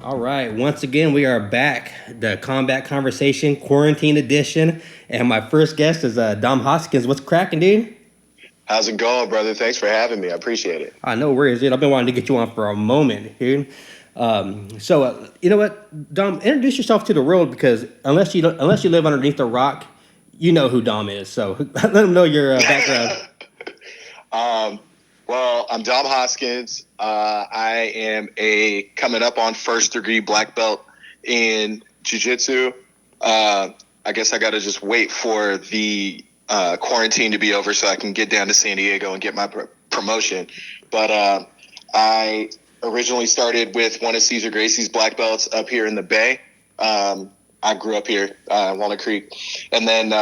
All right. Once again, we are back. The Combat Conversation Quarantine Edition. And my first guest is Dom Hoskins. What's cracking, dude? How's it going, brother? Thanks for having me. I appreciate it. No worries, dude. I've been wanting to get you on for a moment, dude. You know what, Dom? Introduce yourself to the world because unless you live underneath a rock, you know who Dom is. So let them know your background. Well, I'm Dom Hoskins. I am coming up on first degree black belt in jiu-jitsu. I guess I got to just wait for the quarantine to be over so I can get down to San Diego and get my promotion. But I originally started with one of Cesar Gracie's black belts up here in the Bay. I grew up here, Walnut Creek. And then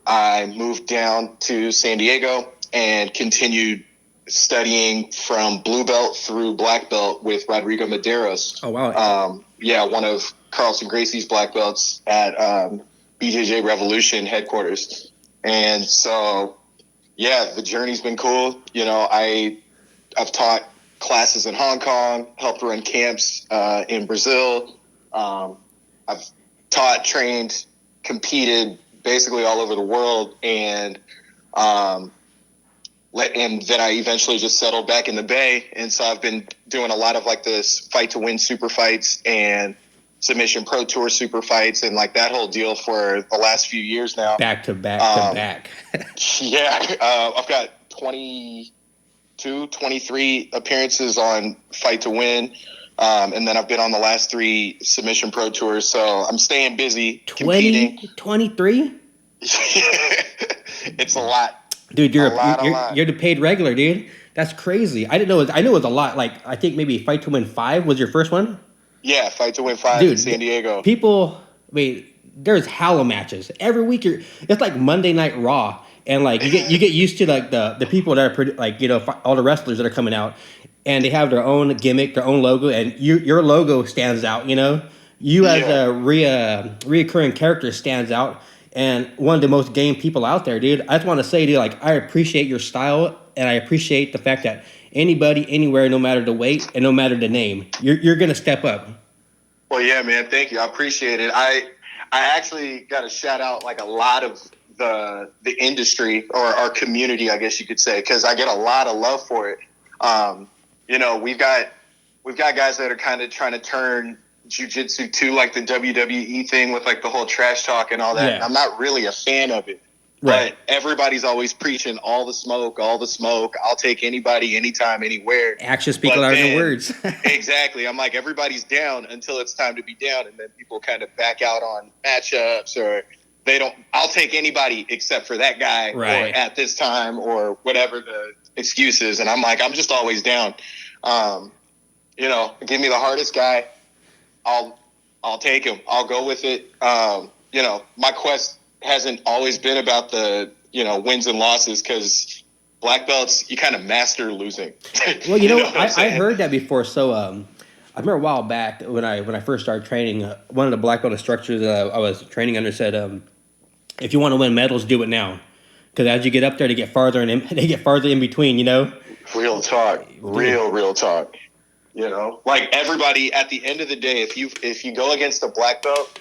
I moved down to San Diego and continued studying from blue belt through black belt with Rodrigo Medeiros. Oh, wow. One of Carlson Gracie's black belts at BJJ Revolution headquarters. And so, the journey's been cool. You know, I've taught classes in Hong Kong, helped run camps in Brazil. I've taught, trained, competed basically all over the world. And then I eventually just settled back in the Bay. And so I've been doing a lot of like this fight to win super fights and submission pro tour super fights and like that whole deal for the last few years now. Back to back. I've got 23 appearances on fight to win. And then I've been on the last 3 submission pro tours. So I'm staying busy competing. 23? It's a lot. Dude, you're the paid regular, dude. That's crazy. I knew it was a lot. Like, I think maybe Fight to Win 5 was your first one? Yeah, Fight to Win 5 in San Diego. There's hella matches. Every week, it's like Monday Night Raw. And, like, you get used to, like, the people that are, like, you know, all the wrestlers that are coming out. And they have their own gimmick, their own logo. And your logo stands out, you know? You as a reoccurring character stands out. And one of the most game people out there, dude. I just want to say, dude, like, I appreciate your style, and I appreciate the fact that anybody, anywhere, no matter the weight and no matter the name, you're gonna step up. Well, yeah, man, thank you. I appreciate it. I actually got to shout out like a lot of the industry or our community, I guess you could say, because I get a lot of love for it. You know, we've got guys that are kind of trying to turn jiu-jitsu to like the WWE thing with like the whole trash talk and all that. Yeah. I'm not really a fan of it. Right. But everybody's always preaching all the smoke. I'll take anybody, anytime, anywhere. Actions speak louder than words. Exactly. I'm like, everybody's down until it's time to be down. And then people kind of back out on matchups or I'll take anybody except for that guy or at this time or whatever the excuse is. And I'm like, I'm just always down. You know, give me the hardest guy. I'll take him. I'll go with it. You know, my quest hasn't always been about the, you know, wins and losses because black belts, you kind of master losing. Well, you know I heard that before. So I remember a while back when I first started training, one of the black belt instructors I was training under said, if you want to win medals, do it now. Because as you get up there, they get farther in between, you know? Real talk. Real talk. You know, like everybody at the end of the day, if you go against a black belt,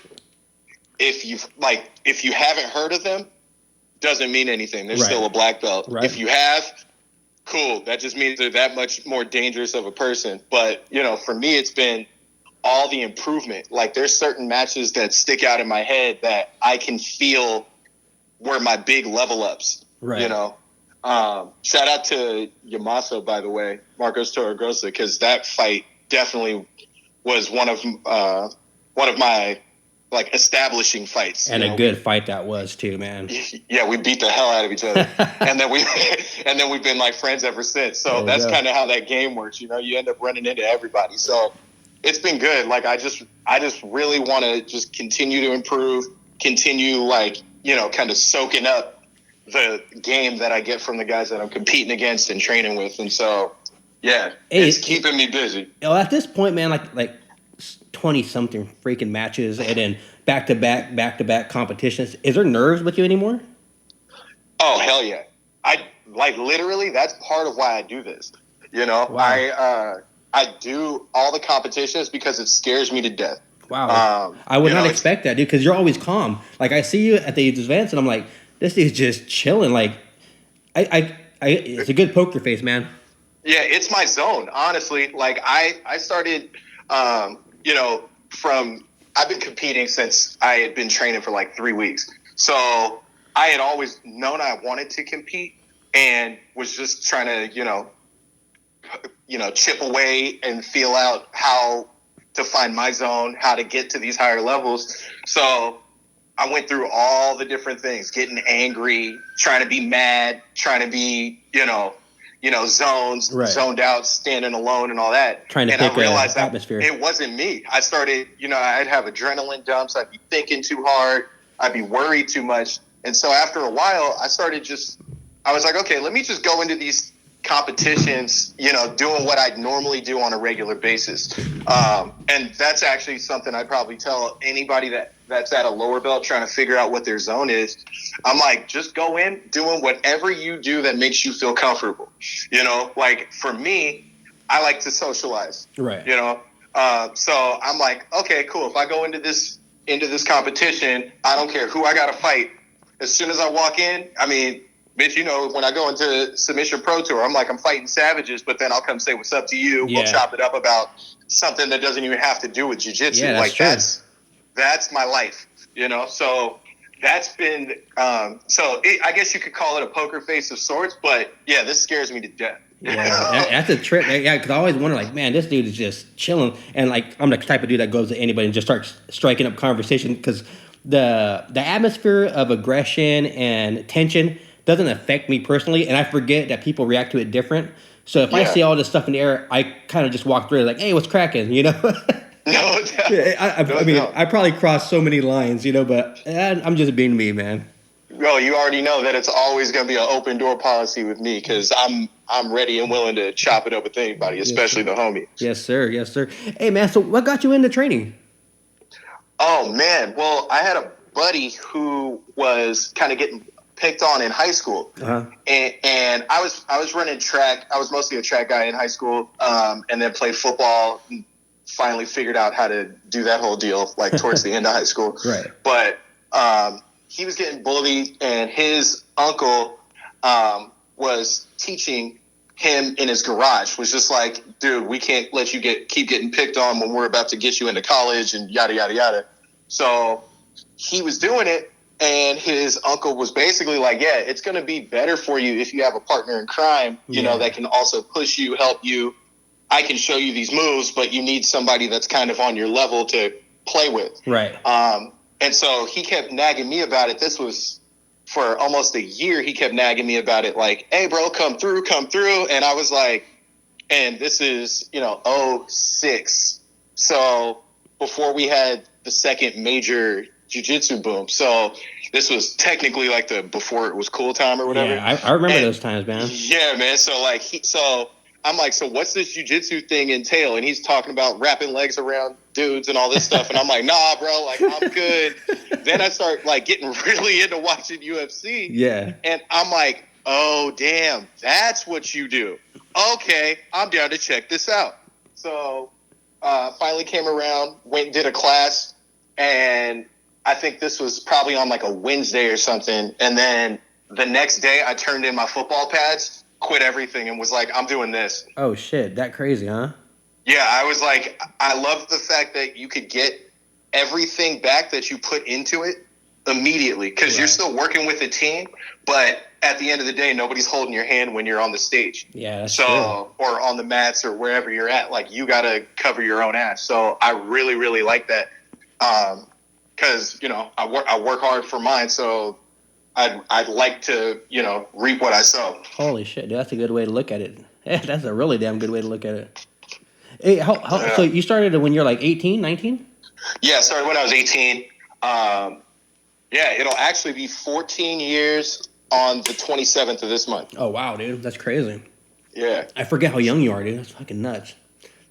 if you haven't heard of them, doesn't mean anything. They're still a black belt. Right. If you have, cool. That just means they're that much more dangerous of a person. But, you know, for me, it's been all the improvement. Like there's certain matches that stick out in my head that I can feel were my big level ups, you know? Shout out to Yamaso, by the way, Marcos Torregrosa, because that fight definitely was one of my like establishing fights. And a good fight that was too, man. Yeah, we beat the hell out of each other, and then we've been like friends ever since. So that's kind of how that game works. You know, you end up running into everybody. So it's been good. Like I just really want to just continue to improve, continue like, you know, kind of soaking up the game that I get from the guys that I'm competing against and training with. And so, it's keeping me busy. At this point, man, like 20-something freaking matches and then back-to-back competitions. Is there nerves with you anymore? Oh, hell yeah. I like literally that's part of why I do this. You know, wow. I do all the competitions because it scares me to death. Wow. I would not expect that, dude, because you're always calm. Like, I see you at the events, and I'm like, this dude's just chilling. Like, it's a good poker face, man. Yeah, it's my zone, honestly. Like, I started, you know, I've been competing since I had been training for like 3 weeks. So I had always known I wanted to compete and was just trying to, chip away and feel out how to find my zone, how to get to these higher levels. So I went through all the different things, getting angry, trying to be mad, trying to be, zoned out, standing alone and all that. Trying to and pick I realized that atmosphere. it wasn't me. I started, I'd have adrenaline dumps. I'd be thinking too hard. I'd be worried too much. And so after a while, I was like, okay, let me just go into these competitions, doing what I'd normally do on a regular basis. And that's actually something I'd probably tell anybody that's at a lower belt trying to figure out what their zone is. I'm like, just go in doing whatever you do that makes you feel comfortable. Like for me, I like to socialize, right. So I'm like, okay, cool. If I go into this competition, I don't care who I got to fight. As soon as I walk in, I mean, bitch, when I go into Submission Pro Tour, I'm like, I'm fighting savages, but then I'll come say what's up to you. Yeah. We'll chop it up about something that doesn't even have to do with jiu-jitsu. Yeah, that's my life, So that's been I guess you could call it a poker face of sorts, but yeah, this scares me to death. Yeah, that's a trip. Yeah, because I always wonder, like, man, this dude is just chilling, and like, I'm the type of dude that goes to anybody and just starts striking up conversation because the atmosphere of aggression and tension doesn't affect me personally, and I forget that people react to it different. So if I see all this stuff in the air, I kind of just walk through it like, hey, what's cracking, No doubt. I mean, I probably crossed so many lines, but I'm just being me, man. Well, you already know that it's always going to be an open door policy with me because I'm ready and willing to chop it up with anybody, especially the homie. Yes, sir. Yes, sir. Hey, man, so what got you into training? Oh, man. Well, I had a buddy who was kind of getting picked on in high school. Uh-huh. And I was running track. I was mostly a track guy in high school, and then played football and finally figured out how to do that whole deal like towards the end of high school. Right. But he was getting bullied, and his uncle was teaching him in his garage, was just like, dude, we can't let you keep getting picked on when we're about to get you into college and yada, yada, yada. So he was doing it, and his uncle was basically like, yeah, it's going to be better for you if you have a partner in crime, that can also push you, help you. I can show you these moves, but you need somebody that's kind of on your level to play with. Right. And so he kept nagging me about it. This was for almost a year. He kept nagging me about it like, hey, bro, come through. And I was like, and this is, 06. So before we had the second major jiu-jitsu boom. So this was technically like before it was cool time or whatever. Yeah, I remember those times, man. Yeah, man. So like, I'm like, so what's this jiu-jitsu thing entail? And he's talking about wrapping legs around dudes and all this stuff. And I'm like, nah, bro, like, I'm good. Then I start like getting really into watching UFC. Yeah. And I'm like, oh, damn, that's what you do. Okay, I'm down to check this out. So finally came around, went and did a class. And I think this was probably on like a Wednesday or something. And then the next day I turned in my football pads, quit everything, and was like, I'm doing this. Oh, shit. That crazy, huh? Yeah, I was like, I love the fact that you could get everything back that you put into it immediately because you're still working with a team, but at the end of the day, nobody's holding your hand when you're on the stage. Yeah, that's true. Or on the mats or wherever you're at. Like, you got to cover your own ass. So I really, really like that because, I work hard for mine, so I'd like to, reap what I sow. Holy shit, dude, that's a good way to look at it. Yeah, that's a really damn good way to look at it. Hey, so you started when you're like 18, 19? Yeah, I started when I was 18. It'll actually be 14 years on the 27th of this month. Oh, wow, dude. That's crazy. Yeah. I forget how young you are, dude. That's fucking nuts.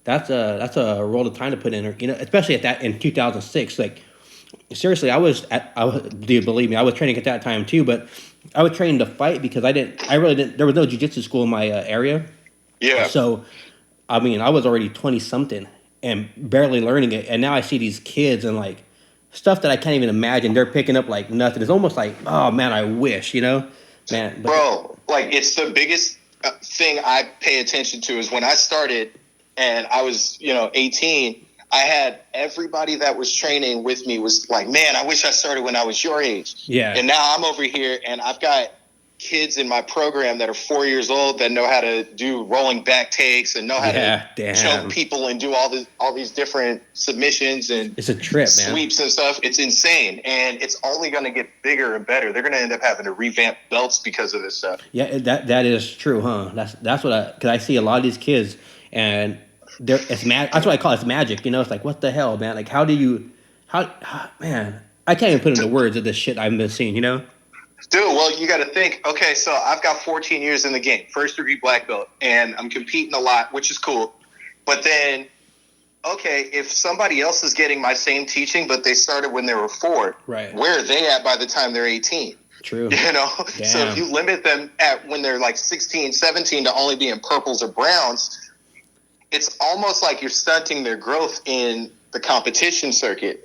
That's a roll of time to put in, especially in 2006. Like, seriously, do you believe me? I was training at that time too, but I was training to fight because there was no jiu-jitsu school in my area. Yeah. So I mean, I was already 20 something and barely learning it. And now I see these kids and like stuff that I can't even imagine. They're picking up like nothing. It's almost like, oh man, I wish, man. But Bro, like it's the biggest thing I pay attention to is when I started and I was, 18, I had everybody that was training with me was like, man, I wish I started when I was your age. yeah. And now I'm over here and I've got kids in my program that are 4 years old that know how to do rolling back takes and know how to choke people and do all these different submissions and it's a trip, man. Sweeps and stuff. It's insane, and it's only going to get bigger and better. They're going to end up having to revamp belts because of this stuff. Yeah, that is true, huh? That's what because I see a lot of these kids and it's that's what I call it's magic. It's like what the hell, man? Like how man? I can't even put into words of this shit I've been seeing. Dude, well, you got to think, okay, so I've got 14 years in the game, first degree black belt, and I'm competing a lot, which is cool. But then, okay, if somebody else is getting my same teaching, but they started when they were 4, right? Where are they at by the time they're 18? True. So if you limit them at when they're like 16, 17 to only be in purples or browns, it's almost like you're stunting their growth in the competition circuit.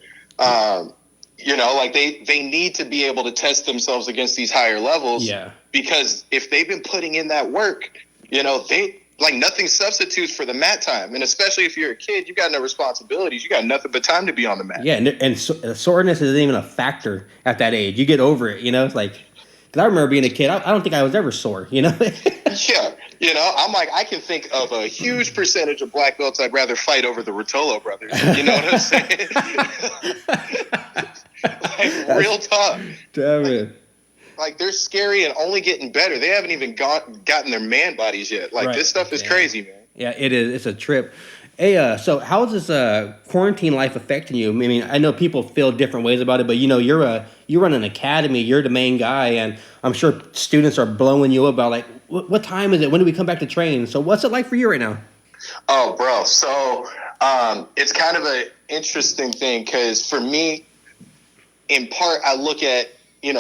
Like they need to be able to test themselves against these higher levels. Yeah. Because if they've been putting in that work, they like nothing substitutes for the mat time. And especially if you're a kid, you got no responsibilities. You got nothing but time to be on the mat. Yeah, and soreness isn't even a factor at that age. You get over it, It's like, because I remember being a kid, I don't think I was ever sore, Yeah. I'm like, I can think of a huge percentage of black belts I'd rather fight over the Rotolo brothers. You know what I'm saying? Like, real talk. Damn it. Like, they're scary and only getting better. They haven't even gotten their man bodies yet. Like, This stuff is crazy, man. Yeah, it is. It's a trip. Hey, so how is this quarantine life affecting you? I mean, I know people feel different ways about it, but you run an academy. You're the main guy, and I'm sure students are blowing you up about like, what time is it? When do we come back to train? So what's it like for you right now? Oh, bro. So it's kind of an interesting thing because for me, in part, I look at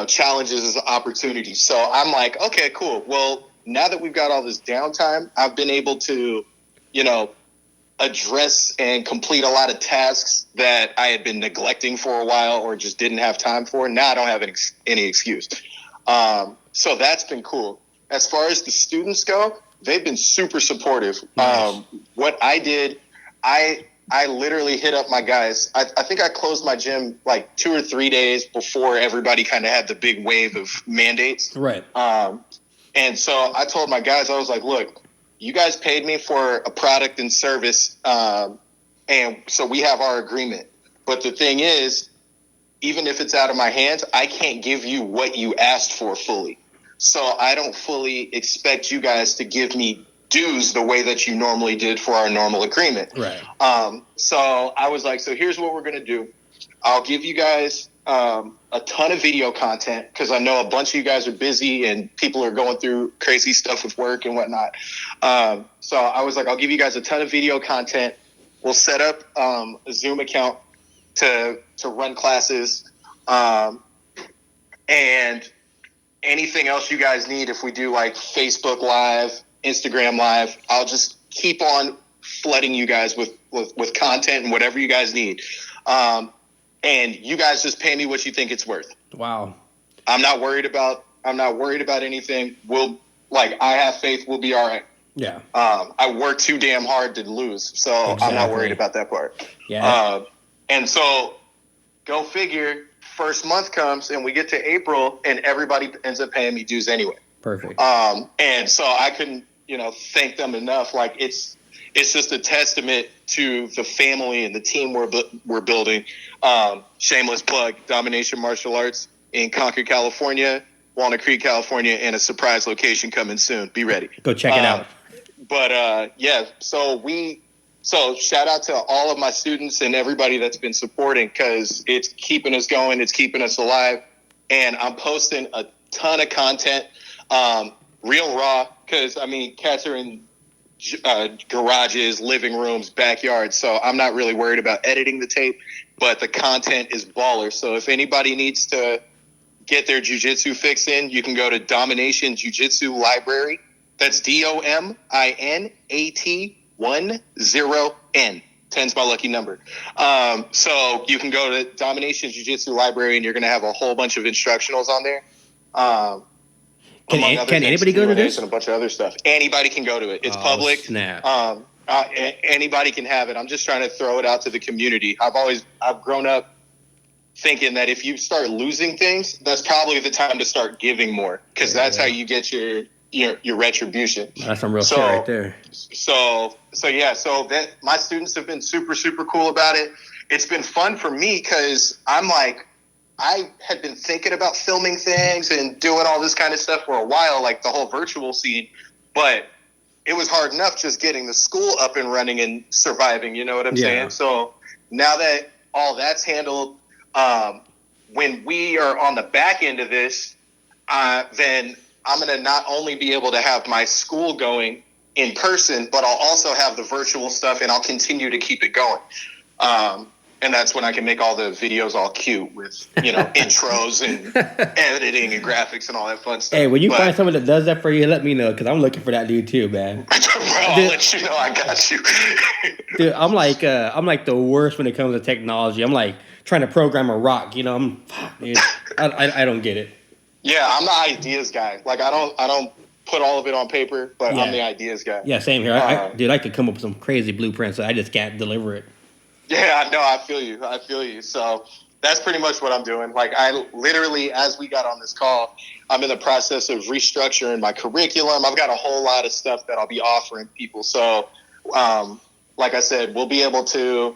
challenges as opportunities. So I'm like, okay, cool. Well, now that we've got all this downtime, I've been able to, address and complete a lot of tasks that I had been neglecting for a while or just didn't have time for. Now I don't have any excuse. So that's been cool. As far as the students go, they've been super supportive. Nice. What I did, I literally hit up my guys. I think I closed my gym like 2 or 3 days before everybody kind of had the big wave of mandates. Right. And so I told my guys, I was like, look, you guys paid me for a product and service, and so we have our agreement. But the thing is, even if it's out of my hands, I can't give you what you asked for fully. So I don't fully expect you guys to give me dues the way that you normally did for our normal agreement. Right. So I was like, so here's what we're going to do. I'll give you guys a ton of video content because I know a bunch of you guys are busy and people are going through crazy stuff with work and whatnot. So I was like, I'll give you guys a ton of video content. We'll set up a Zoom account to run classes. And anything else you guys need, if we do like Facebook Live, Instagram Live, I'll just keep on flooding you guys with content and whatever you guys need. And you guys just pay me what you think it's worth. Wow. I'm not worried about anything. I have faith we'll be all right. Yeah. I work too damn hard to lose. So exactly. I'm not worried about that part. Yeah. And so go figure, first month comes and we get to April and everybody ends up paying me dues anyway. Perfect. And so I couldn't, thank them enough. Like it's just a testament to the family and the team we're building. Shameless plug, Domination Martial Arts in Concord, California, Walnut Creek, California, and a surprise location coming soon. Be ready. Go check it out. But so shout out to all of my students and everybody that's been supporting because it's keeping us going. It's keeping us alive. And I'm posting a ton of content, real raw, because, cats are in garages, living rooms, backyards. So I'm not really worried about editing the tape, but the content is baller. So if anybody needs to get their jiu-jitsu fix in, you can go to Domination Jiu-Jitsu Library. That's DOMINAT 10N. 10's my lucky number. So you can go to Domination Jiu-Jitsu Library, and you're going to have a whole bunch of instructionals on there. Can anybody go to this? And a bunch of other stuff. Anybody can go to it. It's public. Snap. Anybody can have it. I'm just trying to throw it out to the community. I've grown up thinking that if you start losing things, that's probably the time to start giving more, because that's how you get your retribution. That's some real shit right there. So that my students have been super, super cool about it. It's been fun for me because I had been thinking about filming things and doing all this kind of stuff for a while, like the whole virtual scene, but it was hard enough just getting the school up and running and surviving, you know what I'm saying? So now that all that's handled, when we are on the back end of this, then I'm going to not only be able to have my school going in person, but I'll also have the virtual stuff, and I'll continue to keep it going. And that's when I can make all the videos all cute with, intros and editing and graphics and all that fun stuff. Hey, when you find someone that does that for you, let me know, because I'm looking for that dude too, man. Bro, I'll let you know I got you. Dude, I'm like the worst when it comes to technology. I'm like trying to program a rock, dude. I don't get it. Yeah, I'm the ideas guy. Like I don't put all of it on paper, but I'm the ideas guy. Yeah, same here. I could come up with some crazy blueprints, so I just can't deliver it. Yeah, no, I feel you. So that's pretty much what I'm doing. Like I literally, as we got on this call, I'm in the process of restructuring my curriculum. I've got a whole lot of stuff that I'll be offering people. So, like I said, we'll be able to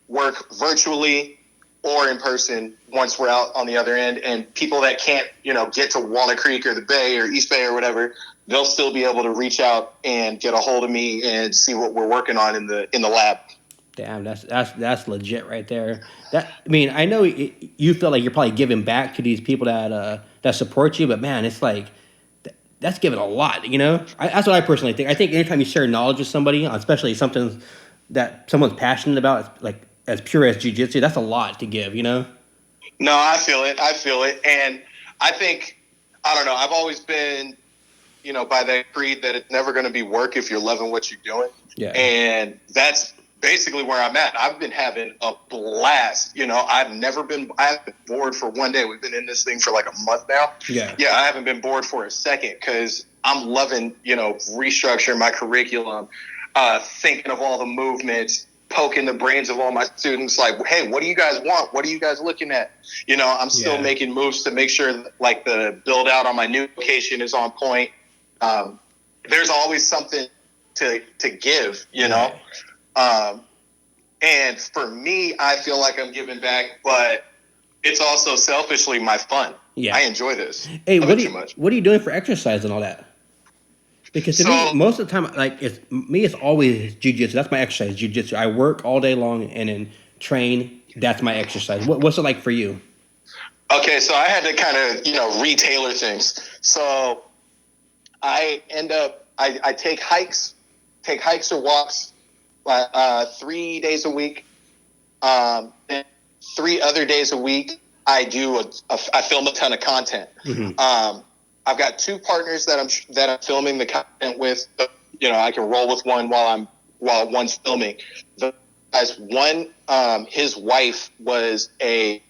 work virtually or in person once we're out on the other end. And people that can't, get to Walnut Creek or the Bay or East Bay or whatever, they'll still be able to reach out and get a hold of me and see what we're working on in the lab. Damn, that's legit right there. I know you feel like you're probably giving back to these people that support you, but man, it's like that's giving a lot. That's what I personally think. I think anytime you share knowledge with somebody, especially something that someone's passionate about, like as pure as jiu-jitsu, that's a lot to give. No, I feel it, and I think I don't know. I've always been, by that creed that it's never going to be work if you're loving what you're doing. Yeah. And that's basically where I'm at. I've been having a blast. I haven't been bored for one day. We've been in this thing for like a month now. Yeah. Yeah, I haven't been bored for a second because I'm loving, restructuring my curriculum, thinking of all the movements, poking the brains of all my students, like, hey, what do you guys want? What are you guys looking at? I'm still making moves to make sure that, like, the build out on my new location is on point. There's always something to give, and for me, I feel like I'm giving back, but it's also selfishly my fun. Yeah. I enjoy this. Hey, what are you doing for exercise and all that? Because to me, most of the time, like it's always jiu-jitsu. That's my exercise, jiu-jitsu. I work all day long and then train. That's my exercise. What's it like for you? Okay, so I had to kind of, retailor things. So I end up, I take hikes or walks 3 days a week. And 3 other days a week, I film a ton of content. Mm-hmm. I've got 2 partners that I'm filming the content with. I can roll with one while one's filming. His wife was a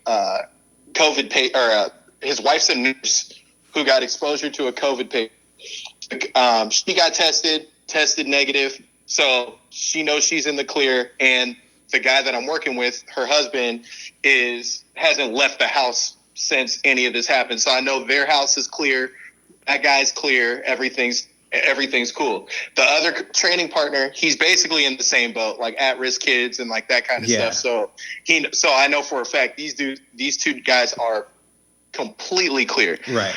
COVID patient, his wife's a nurse who got exposure to a COVID patient. She got tested negative, so she knows she's in the clear. And the guy that I'm working with, her husband, hasn't left the house since any of this happened. So I know their house is clear. That guy's clear. Everything's cool. The other training partner, he's basically in the same boat, like at-risk kids and like that kind of stuff. So I know for a fact these 2 guys are completely clear. Right.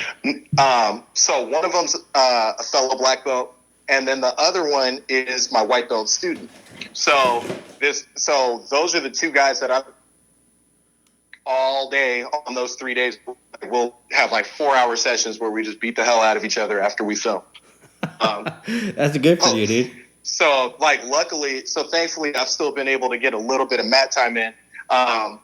So one of them's a fellow black belt, and then the other one is my white belt student. So those are the 2 guys that I've all day on those 3 days. We'll have like 4-hour sessions where we just beat the hell out of each other after we film. That's good for you, dude. So thankfully, I've still been able to get a little bit of mat time in. I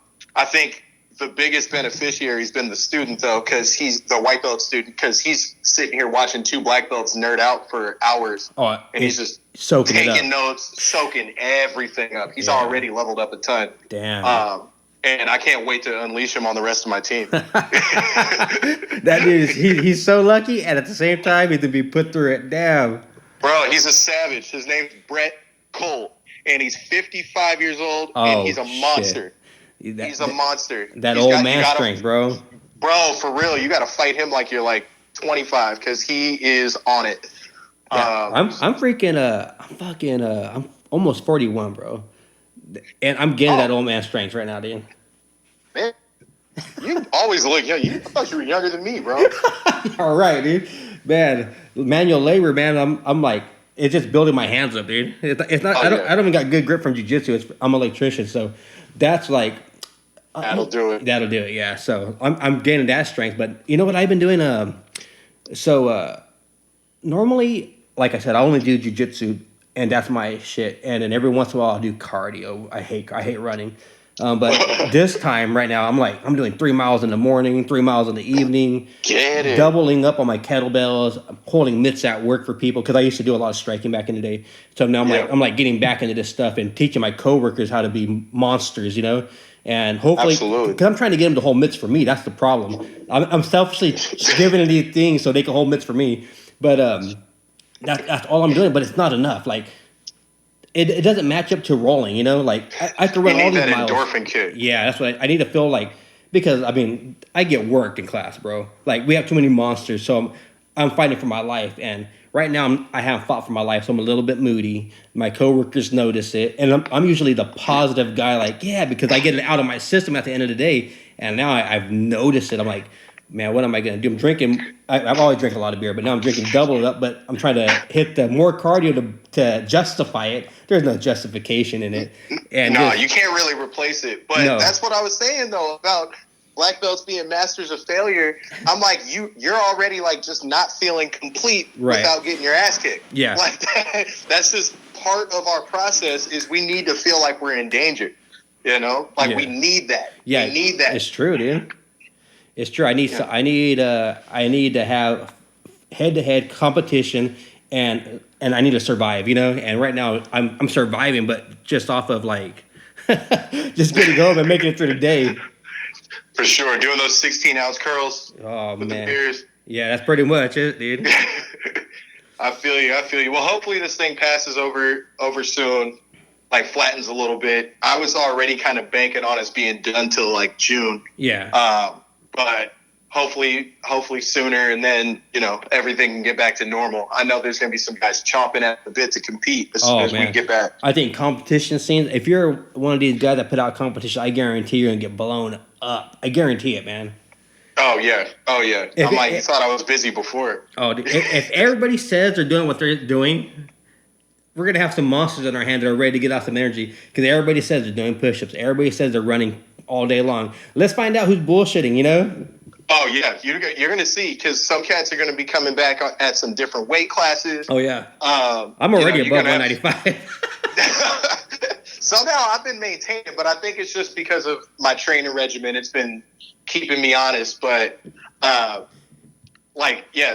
think the biggest beneficiary has been the student, though, because he's the white belt student, because he's sitting here watching two black belts nerd out for hours. Oh, and he's just soaking taking notes, soking everything up. He's already leveled up a ton. Damn. And I can't wait to unleash him on the rest of my team. That dude, he's so lucky, and at the same time, he can be put through it. Damn. Bro, he's a savage. His name's Brett Cole, and he's 55 years old, and he's a monster. He's a monster. That old man strength, bro. Bro, for real, you got to fight him like you're like 25 because he is on it. Yeah, I'm almost 41, bro, and I'm getting that old man strength right now, dude. Man, you always look young. I thought you were younger than me, bro. All right, dude. Man, manual labor, man. I'm like, it's just building my hands up, dude. It's not. I don't even got good grip from jiu-jitsu. I'm an electrician, so that's like. That'll do it. That'll do it. Yeah. So I'm gaining that strength, but you know what I've been doing? Normally, like I said, I only do jiu-jitsu, and that's my shit. And then every once in a while, I'll do cardio. I hate running. But this time, right now, I'm doing 3 miles in the morning, 3 miles in the evening. Get it. Doubling up on my kettlebells. I'm holding mitts at work for people because I used to do a lot of striking back in the day. So now I'm getting back into this stuff and teaching my coworkers how to be monsters, you know. And hopefully, because I'm trying to get them to hold mitts for me. That's the problem. I'm selfishly giving them these things so they can hold mitts for me. But that's all I'm doing. But it's not enough. Like, it doesn't match up to rolling, you know? Like, I can run all these miles. You need that endorphin kick. Yeah, that's what I need to feel like. Because, I mean, I get worked in class, bro. Like, we have too many monsters. So I'm fighting for my life. And right now, I haven't fought for my life, so I'm a little bit moody. My coworkers notice it, and I'm usually the positive guy, like, yeah, because I get it out of my system at the end of the day. And now I've noticed it. I'm like, man, what am I going to do? I'm drinking. I've always drank a lot of beer, but now I'm drinking double it up. But I'm trying to hit the more cardio to justify it. There's no justification in it. And you can't really replace it. But that's what I was saying, though, about black belts being masters of failure. I'm like, you're already like just not feeling complete without getting your ass kicked. Yeah, like that's just part of our process. Is we need to feel like we're in danger. You know, like we need that. Yeah, we need that. It's true, dude. It's true. I need to have head-to-head competition, and I need to survive. You know, and right now I'm surviving, but just off of like just getting home and making it through the day. For sure, doing those 16-ounce curls. Oh, with man. The beers. Yeah, that's pretty much it, dude. I feel you. Well, hopefully this thing passes over soon, like flattens a little bit. I was already kind of banking on us being done till like June. Yeah. But hopefully sooner, and then, you know, everything can get back to normal. I know there's going to be some guys chomping at the bit to compete as soon as we get back. I think competition scenes, if you're one of these guys that put out competition, I guarantee you're going to get blown up. I guarantee it, man. Oh, yeah. You thought I was busy before. Oh, if everybody says they're doing what they're doing, we're going to have some monsters in our hand that are ready to get out some energy, because everybody says they're doing push-ups. Everybody says they're running all day long. Let's find out who's bullshitting, you know? Oh, yeah. You're going to see, because some cats are going to be coming back at some different weight classes. Oh, yeah. I'm already above 195. Somehow I've been maintaining, but I think it's just because of my training regimen. It's been keeping me honest. But,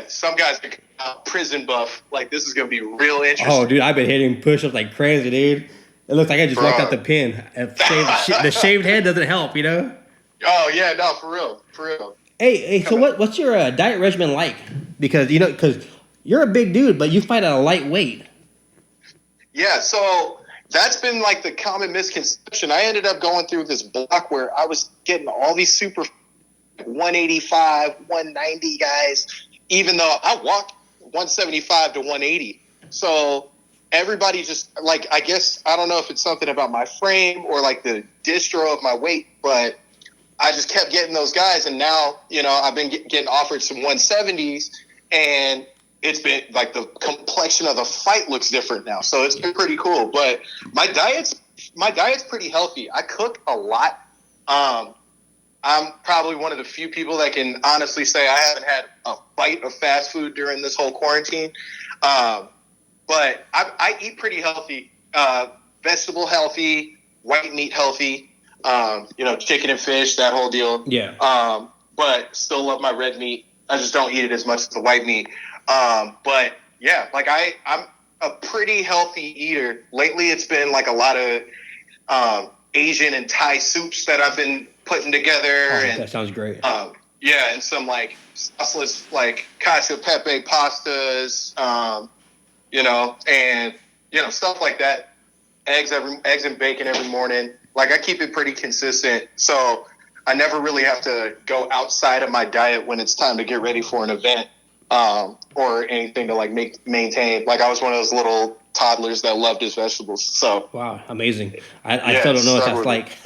some guys are prison buff. Like, this is going to be real interesting. Oh, dude, I've been hitting push-ups like crazy, dude. It looks like I just walked out the pin. The shaved head doesn't help, you know? Oh, yeah, no, for real. Hey, so what's your diet regimen like? Because you're a big dude, but you fight at a light weight. Yeah, so that's been like the common misconception. I ended up going through this block where I was getting all these super 185, 190 guys, even though I walk 175 to 180. So everybody just, like, I guess, I don't know if it's something about my frame or like the distro of my weight, but I just kept getting those guys, and now, you know, I've been getting offered some 170s, and it's been like the complexion of the fight looks different now. So it's been pretty cool. But my diet's pretty healthy. I cook a lot. I'm probably one of the few people that can honestly say I haven't had a bite of fast food during this whole quarantine. But I eat pretty healthy, vegetable healthy, white meat healthy. Chicken and fish, that whole deal. Yeah. But still love my red meat. I just don't eat it as much as the white meat. But yeah, like I'm a pretty healthy eater. Lately, it's been like a lot of Asian and Thai soups that I've been putting together. That sounds great. And some like sauceless like cacio pepe pastas, and stuff like that. Eggs and bacon every morning. Like I keep it pretty consistent, so I never really have to go outside of my diet when it's time to get ready for an event or anything to like maintain. Like I was one of those little toddlers that loved his vegetables. So wow, amazing. I still don't know what that's like.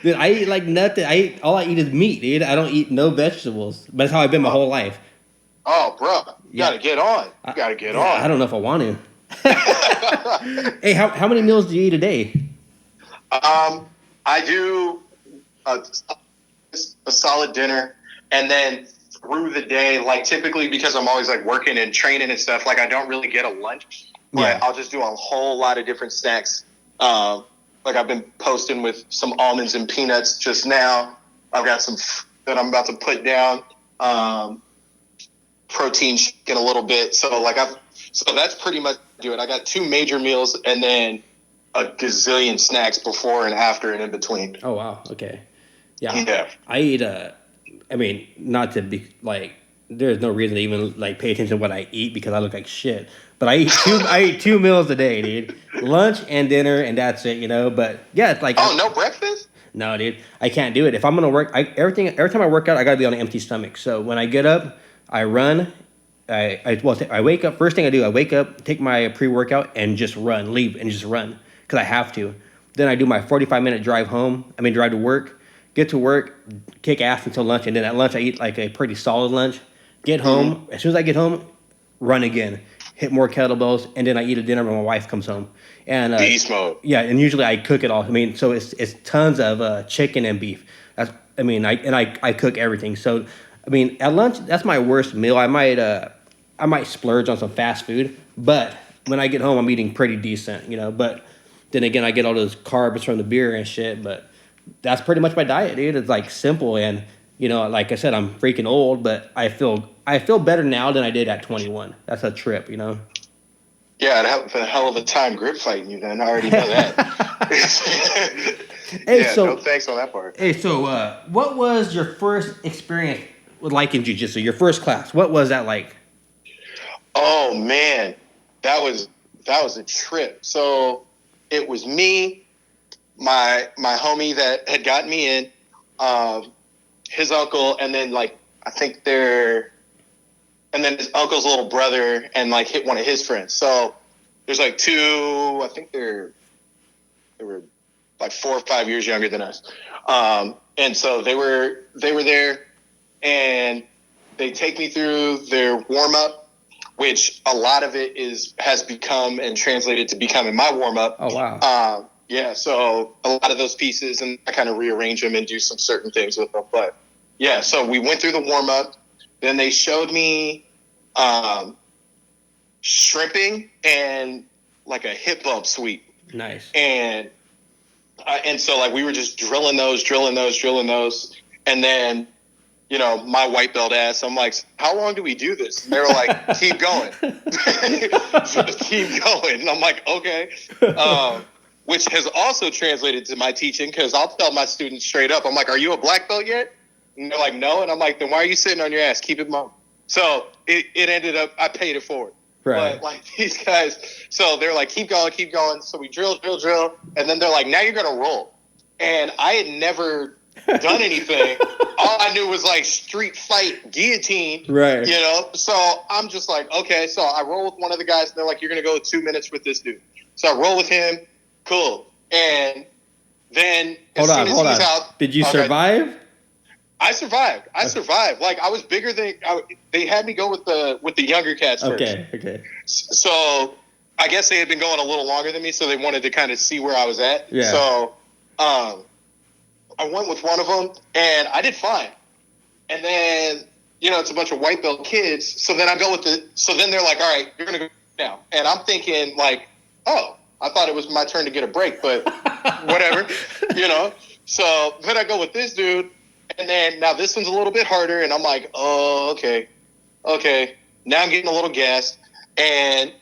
Dude, I eat like nothing. All I eat is meat, dude. I don't eat no vegetables. But that's how I've been my whole life. Oh, bro, you gotta get on. You gotta get on. I don't know if I want to. Hey, how many meals do you eat a day? I do a solid dinner, and then through the day, like typically because I'm always like working and training and stuff, like I don't really get a lunch, but I'll just do a whole lot of different snacks. Like I've been posting with some almonds and peanuts just now. I've got some that I'm about to put down. Protein shake in a little bit. So that's pretty much do it. I got 2 major meals and then a gazillion snacks before and after and in between. Oh wow. Okay. Yeah. I eat not to be like, there's no reason to even like pay attention to what I eat because I look like shit. But I eat 2 meals a day, dude. Lunch and dinner, and that's it, But yeah, it's like no breakfast? No, dude. I can't do it. If I'm gonna work, every time I work out, I gotta be on an empty stomach. So when I get up, I run. I wake up. First thing I do, I wake up, take my pre-workout, and just run, leave, and just run because I have to. Then I do my 45-minute drive drive to work. Get to work, kick ass until lunch, and then at lunch I eat like a pretty solid lunch. Get home. As soon as I get home, run again. Hit more kettlebells, and then I eat a dinner when my wife comes home. And beast mode. Yeah, and usually I cook it all. So it's tons of chicken and beef. I cook everything. So at lunch that's my worst meal. I might splurge on some fast food, but when I get home I'm eating pretty decent. But then again I get all those carbs from the beer and shit. But that's pretty much my diet, dude. It's like simple and. Like I said, I'm freaking old, but I feel better now than I did at 21. That's a trip, Yeah, I'd have a hell of a time grip fighting you then. I already know that. No thanks on that part. Hey, so what was your first experience with in jiu-jitsu? Your first class? What was that like? Oh man, that was a trip. So it was me, my homie that had gotten me in. His uncle, and then and then his uncle's little brother, and hit one of his friends. So there's 2. I think they were 4 or 5 years younger than us, and so they were there, and they take me through their warm up, which a lot of it has become and translated to becoming my warm up. Oh wow. Yeah, so a lot of those pieces, and I kind of rearrange them and do some certain things with them. But yeah, so we went through the warm up. Then they showed me shrimping and a hip bump sweep. Nice. And so we were just drilling those, and then my white belt ass. I'm like, how long do we do this? And they were like, keep going, just keep going. And I'm like, okay. Which has also translated to my teaching because I'll tell my students straight up, I'm like, are you a black belt yet? And they're like, no. And I'm like, then why are you sitting on your ass? Keep it moving. So it ended up, I paid it forward. Right. But these guys, so they're like, keep going. So we drill. And then they're like, now you're going to roll. And I had never done anything. All I knew was street fight guillotine. Right. So I'm just like, okay. So I roll with one of the guys and they're like, you're going to go 2 minutes with this dude. So I roll with him. Cool. And then hold on. Out, did you survive? I survived. I was bigger than they had me go with the younger cats first. Okay. So I guess they had been going a little longer than me, so they wanted to kind of see where I was at. Yeah. So I went with one of them, and I did fine. And then it's a bunch of white belt kids. So then I go with so then they're like, all right, you're gonna go now, and I'm thinking oh. I thought it was my turn to get a break, but whatever, you know. So then I go with this dude, and then now this one's a little bit harder, and I'm like, oh, okay. Now I'm getting a little gassed, and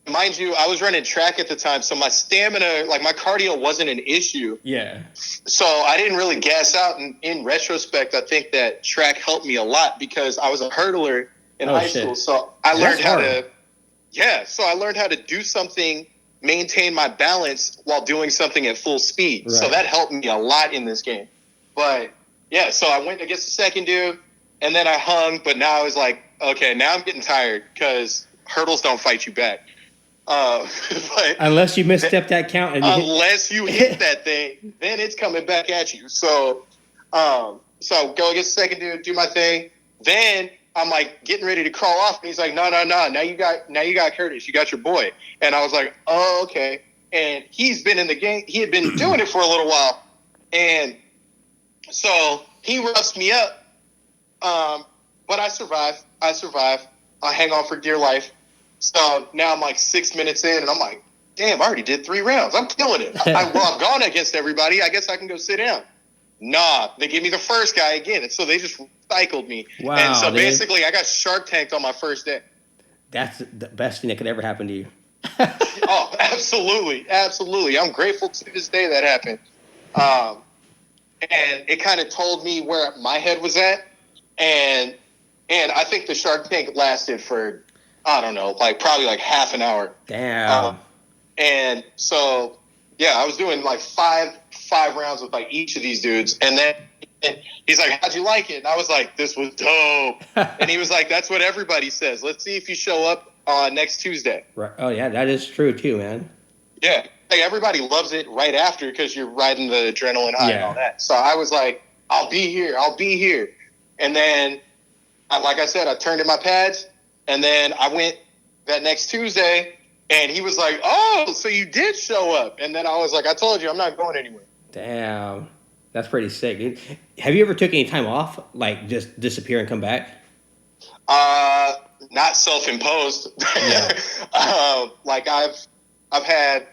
mind you, I was running track at the time, so my stamina, like my cardio, wasn't an issue. Yeah. So I didn't really gas out. And in retrospect, I think that track helped me a lot because I was a hurdler in high school. So I learned how to. Yeah, so I learned how to do something, maintain my balance while doing something at full speed. Right. So that helped me a lot in this game. But, yeah, so I went against the second dude, and then I hung, but now I was like, okay, now I'm getting tired because hurdles don't fight you back. But unless you misstep that count. And unless you hit that thing, then it's coming back at you. So go against the second dude, do my thing. Then I'm like getting ready to crawl off, and he's like, no. Now you got Curtis. You got your boy. And I was like, oh, okay. And he's been in the game. He had been doing it for a little while. And so he roughs me up. But I survive. I hang on for dear life. So now I'm like 6 minutes in, and I'm like, damn, I already did 3 rounds. I'm killing it. I've gone against everybody. I guess I can go sit down. Nah, they gave me the first guy again. And so they just recycled me. Wow, and so basically I got Shark Tanked on my first day. That's the best thing that could ever happen to you. Oh, absolutely. I'm grateful to this day that happened. And it kind of told me where my head was at. And I think the Shark Tank lasted for, I don't know, probably half an hour. Damn. And so, yeah, I was doing five rounds with each of these dudes. And then he's like, how'd you like it? And I was like, this was dope. And he was like, that's what everybody says. Let's see if you show up next Tuesday. Right. Oh, yeah, that is true too, man. Yeah. Everybody loves it right after because you're riding the adrenaline high and all that. So I was like, I'll be here. And then, like I said, I turned in my pads. And then I went that next Tuesday. And he was like, oh, so you did show up. And then I was like, I told you, I'm not going anywhere. Damn. That's pretty sick, dude. Have you ever took any time off? Just disappear and come back? Not self-imposed. Yeah. I've had,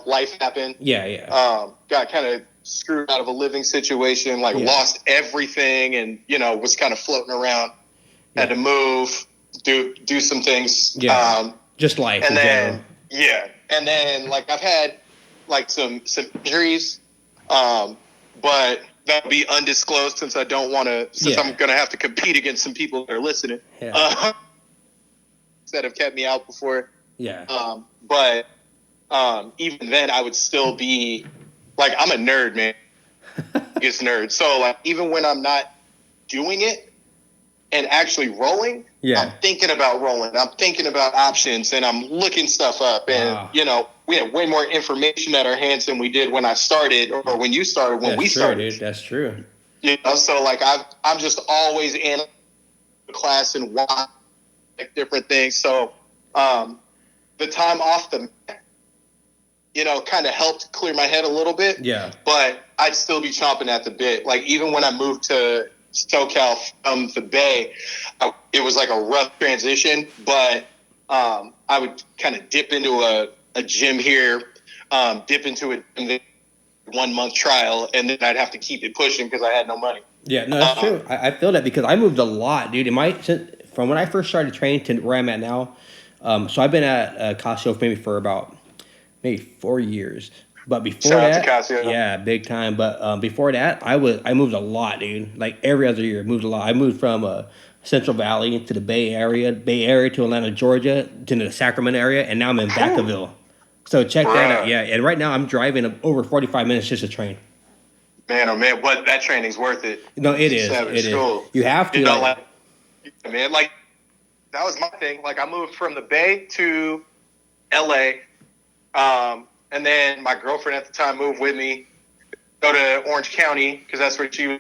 life happen. Yeah. Got kind of screwed out of a living situation, lost everything and, was kind of floating around. Yeah. Had to move, do some things. Yeah. Just life. And then, and then I've had some injuries, but that'll be undisclosed since I don't want to. Since I'm going to have to compete against some people that are listening. Yeah. That have kept me out before. Yeah. But even then, I would still be I'm a nerd, man. Biggest nerd. So even when I'm not doing it and actually rolling. Yeah. I'm thinking about rolling. I'm thinking about options, and I'm looking stuff up. And, we have way more information at our hands than we did when I started or when you started, when we started. Dude. That's true. So, I'm just always in class and watch different things. So, the time off the mat, kind of helped clear my head a little bit. Yeah. But I'd still be chomping at the bit. Even when I moved to SoCal from the Bay, it was a rough transition, but I would kind of dip into a gym here, dip into a 1 month trial, and then I'd have to keep it pushing because I had no money. Yeah, no, that's true. I feel that because I moved a lot, dude. From when I first started training to where I'm at now, so I've been at Casio for about 4 years. But before that, big time. But before that, I moved a lot, dude. Every other year, I moved a lot. I moved from Central Valley to the Bay Area to Atlanta, Georgia, to the Sacramento area, and now I'm in Vacaville. So check that out. Yeah, and right now I'm driving over 45 minutes just to train. Man, oh man, but that training's worth it. No, it is. It is. Cool. You have to. Man, that was my thing. I moved from the Bay to L.A., and then my girlfriend at the time moved with me, go to Orange County because that's where she was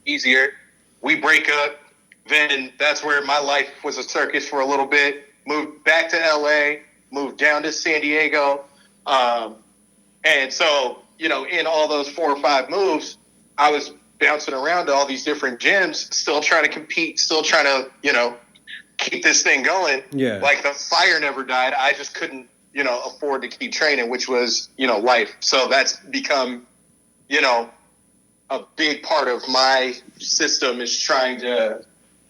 easier. We break up. Then that's where my life was a circus for a little bit. Moved back to L.A., moved down to San Diego. And so, in all those 4 or 5 moves, I was bouncing around to all these different gyms, still trying to compete, still trying to, keep this thing going. Yeah. The fire never died. I just couldn't afford to keep training, which was, life. So that's become, a big part of my system is trying to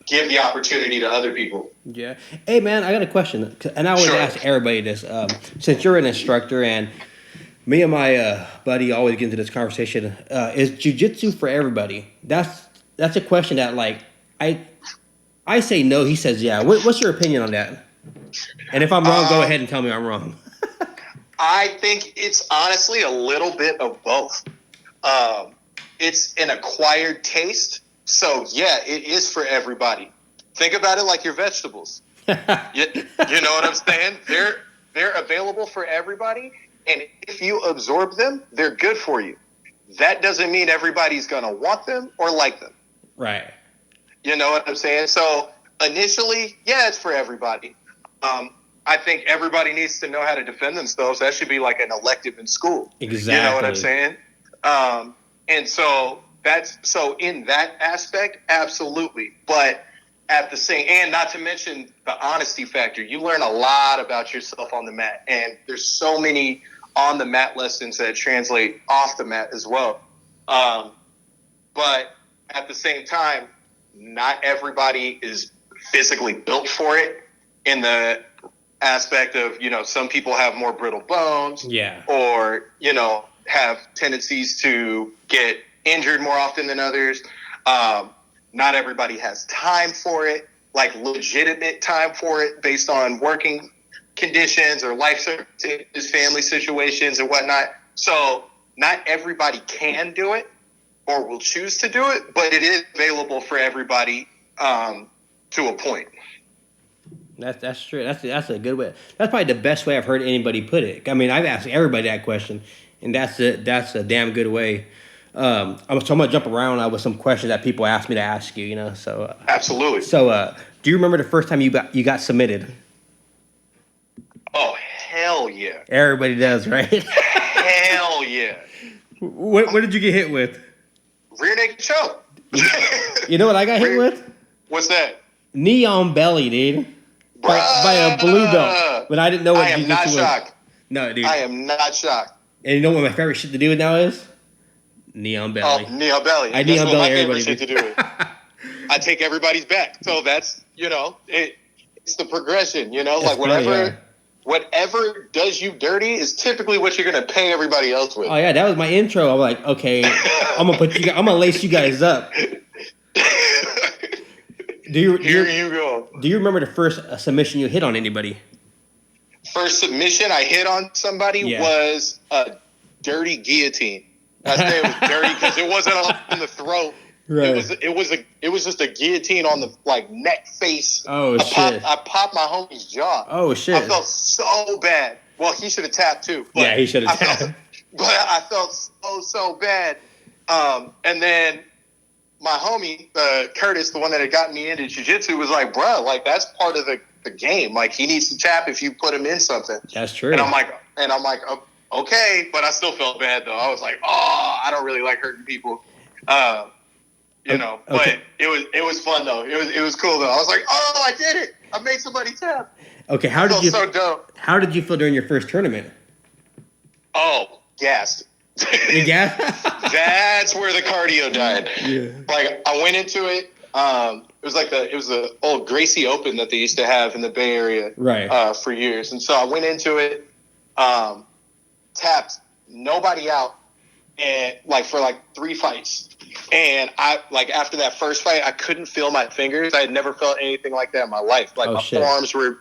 give the opportunity to other people. Yeah. Hey, man, I got a question. And I always ask everybody this. Since you're an instructor and me and my buddy always get into this conversation, is jiu-jitsu for everybody? That's a question that, like, I say no, he says yeah. What's your opinion on that? And if I'm wrong, go ahead and tell me I'm wrong. I think it's honestly a little bit of both. It's an acquired taste. So, yeah, it is for everybody. Think about it like your vegetables. You know what I'm saying? They're available for everybody. And if you absorb them, they're good for you. That doesn't mean everybody's going to want them or like them. Right. You know what I'm saying? So, initially, yeah, it's for everybody. I think everybody needs to know how to defend themselves. That should be like an elective in school. Exactly. You know what I'm saying? And so in that aspect, absolutely. But at the same, and not to mention the honesty factor, you learn a lot about yourself on the mat. And there's so many on the mat lessons that translate off the mat as well. But at the same time, not everybody is physically built for it in the aspect of, some people have more brittle bones. Yeah. Or, have tendencies to get injured more often than others. Not everybody has time for it, like legitimate time for it based on working conditions or life circumstances, family situations and whatnot. So not everybody can do it or will choose to do it, but it is available for everybody to a point. That's true. That's a good way. That's probably the best way I've heard anybody put it. I mean, I've asked everybody that question, and that's a damn good way. So I'm gonna jump around with some questions that people ask me to ask you. So absolutely. So, do you remember the first time you got submitted? Oh, hell yeah! Everybody does, right? Hell yeah! What did you get hit with? Rear naked choke. You know what I got hit with? What's that? Knee on belly, dude. By a blue belt. But I didn't know what I am not shocked. No, dude. I am not shocked. And you know what my favorite shit to do now is? Knee on belly. Oh, knee on belly. I knee on belly my everybody. Favorite shit to do it. I take everybody's back. So that's, it's the progression, like whatever does you dirty is typically what you're going to pay everybody else with. Oh yeah, that was my intro. I'm like, okay, I'm gonna lace you guys up. Here you go. Do you remember the first submission you hit on anybody? First submission I hit on somebody was a dirty guillotine. I say it was dirty because it wasn't on the throat. Right. It was just a guillotine on the neck face. Oh shit! I popped my homie's jaw. Oh shit! I felt so bad. Well, he should have tapped too. But yeah, he should have tapped. But I felt so bad. And then my homie, Curtis, the one that had gotten me into jiu-jitsu, was like, bro, that's part of the game. He needs to tap if you put him in something. That's true. And I'm like, okay, but I still felt bad though. I was like, I don't really like hurting people. But it was fun though. It was cool though. I was like, I did it. I made somebody tap. Okay, how did you feel during your first tournament? Oh, gassed. You gassed? That's where the cardio died. Yeah. I went into it. It was the old Gracie Open that they used to have in the Bay Area, right? For years, and so I went into it, tapped nobody out, and for 3 fights, and I after that first fight, I couldn't feel my fingers. I had never felt anything like that in my life. My forearms were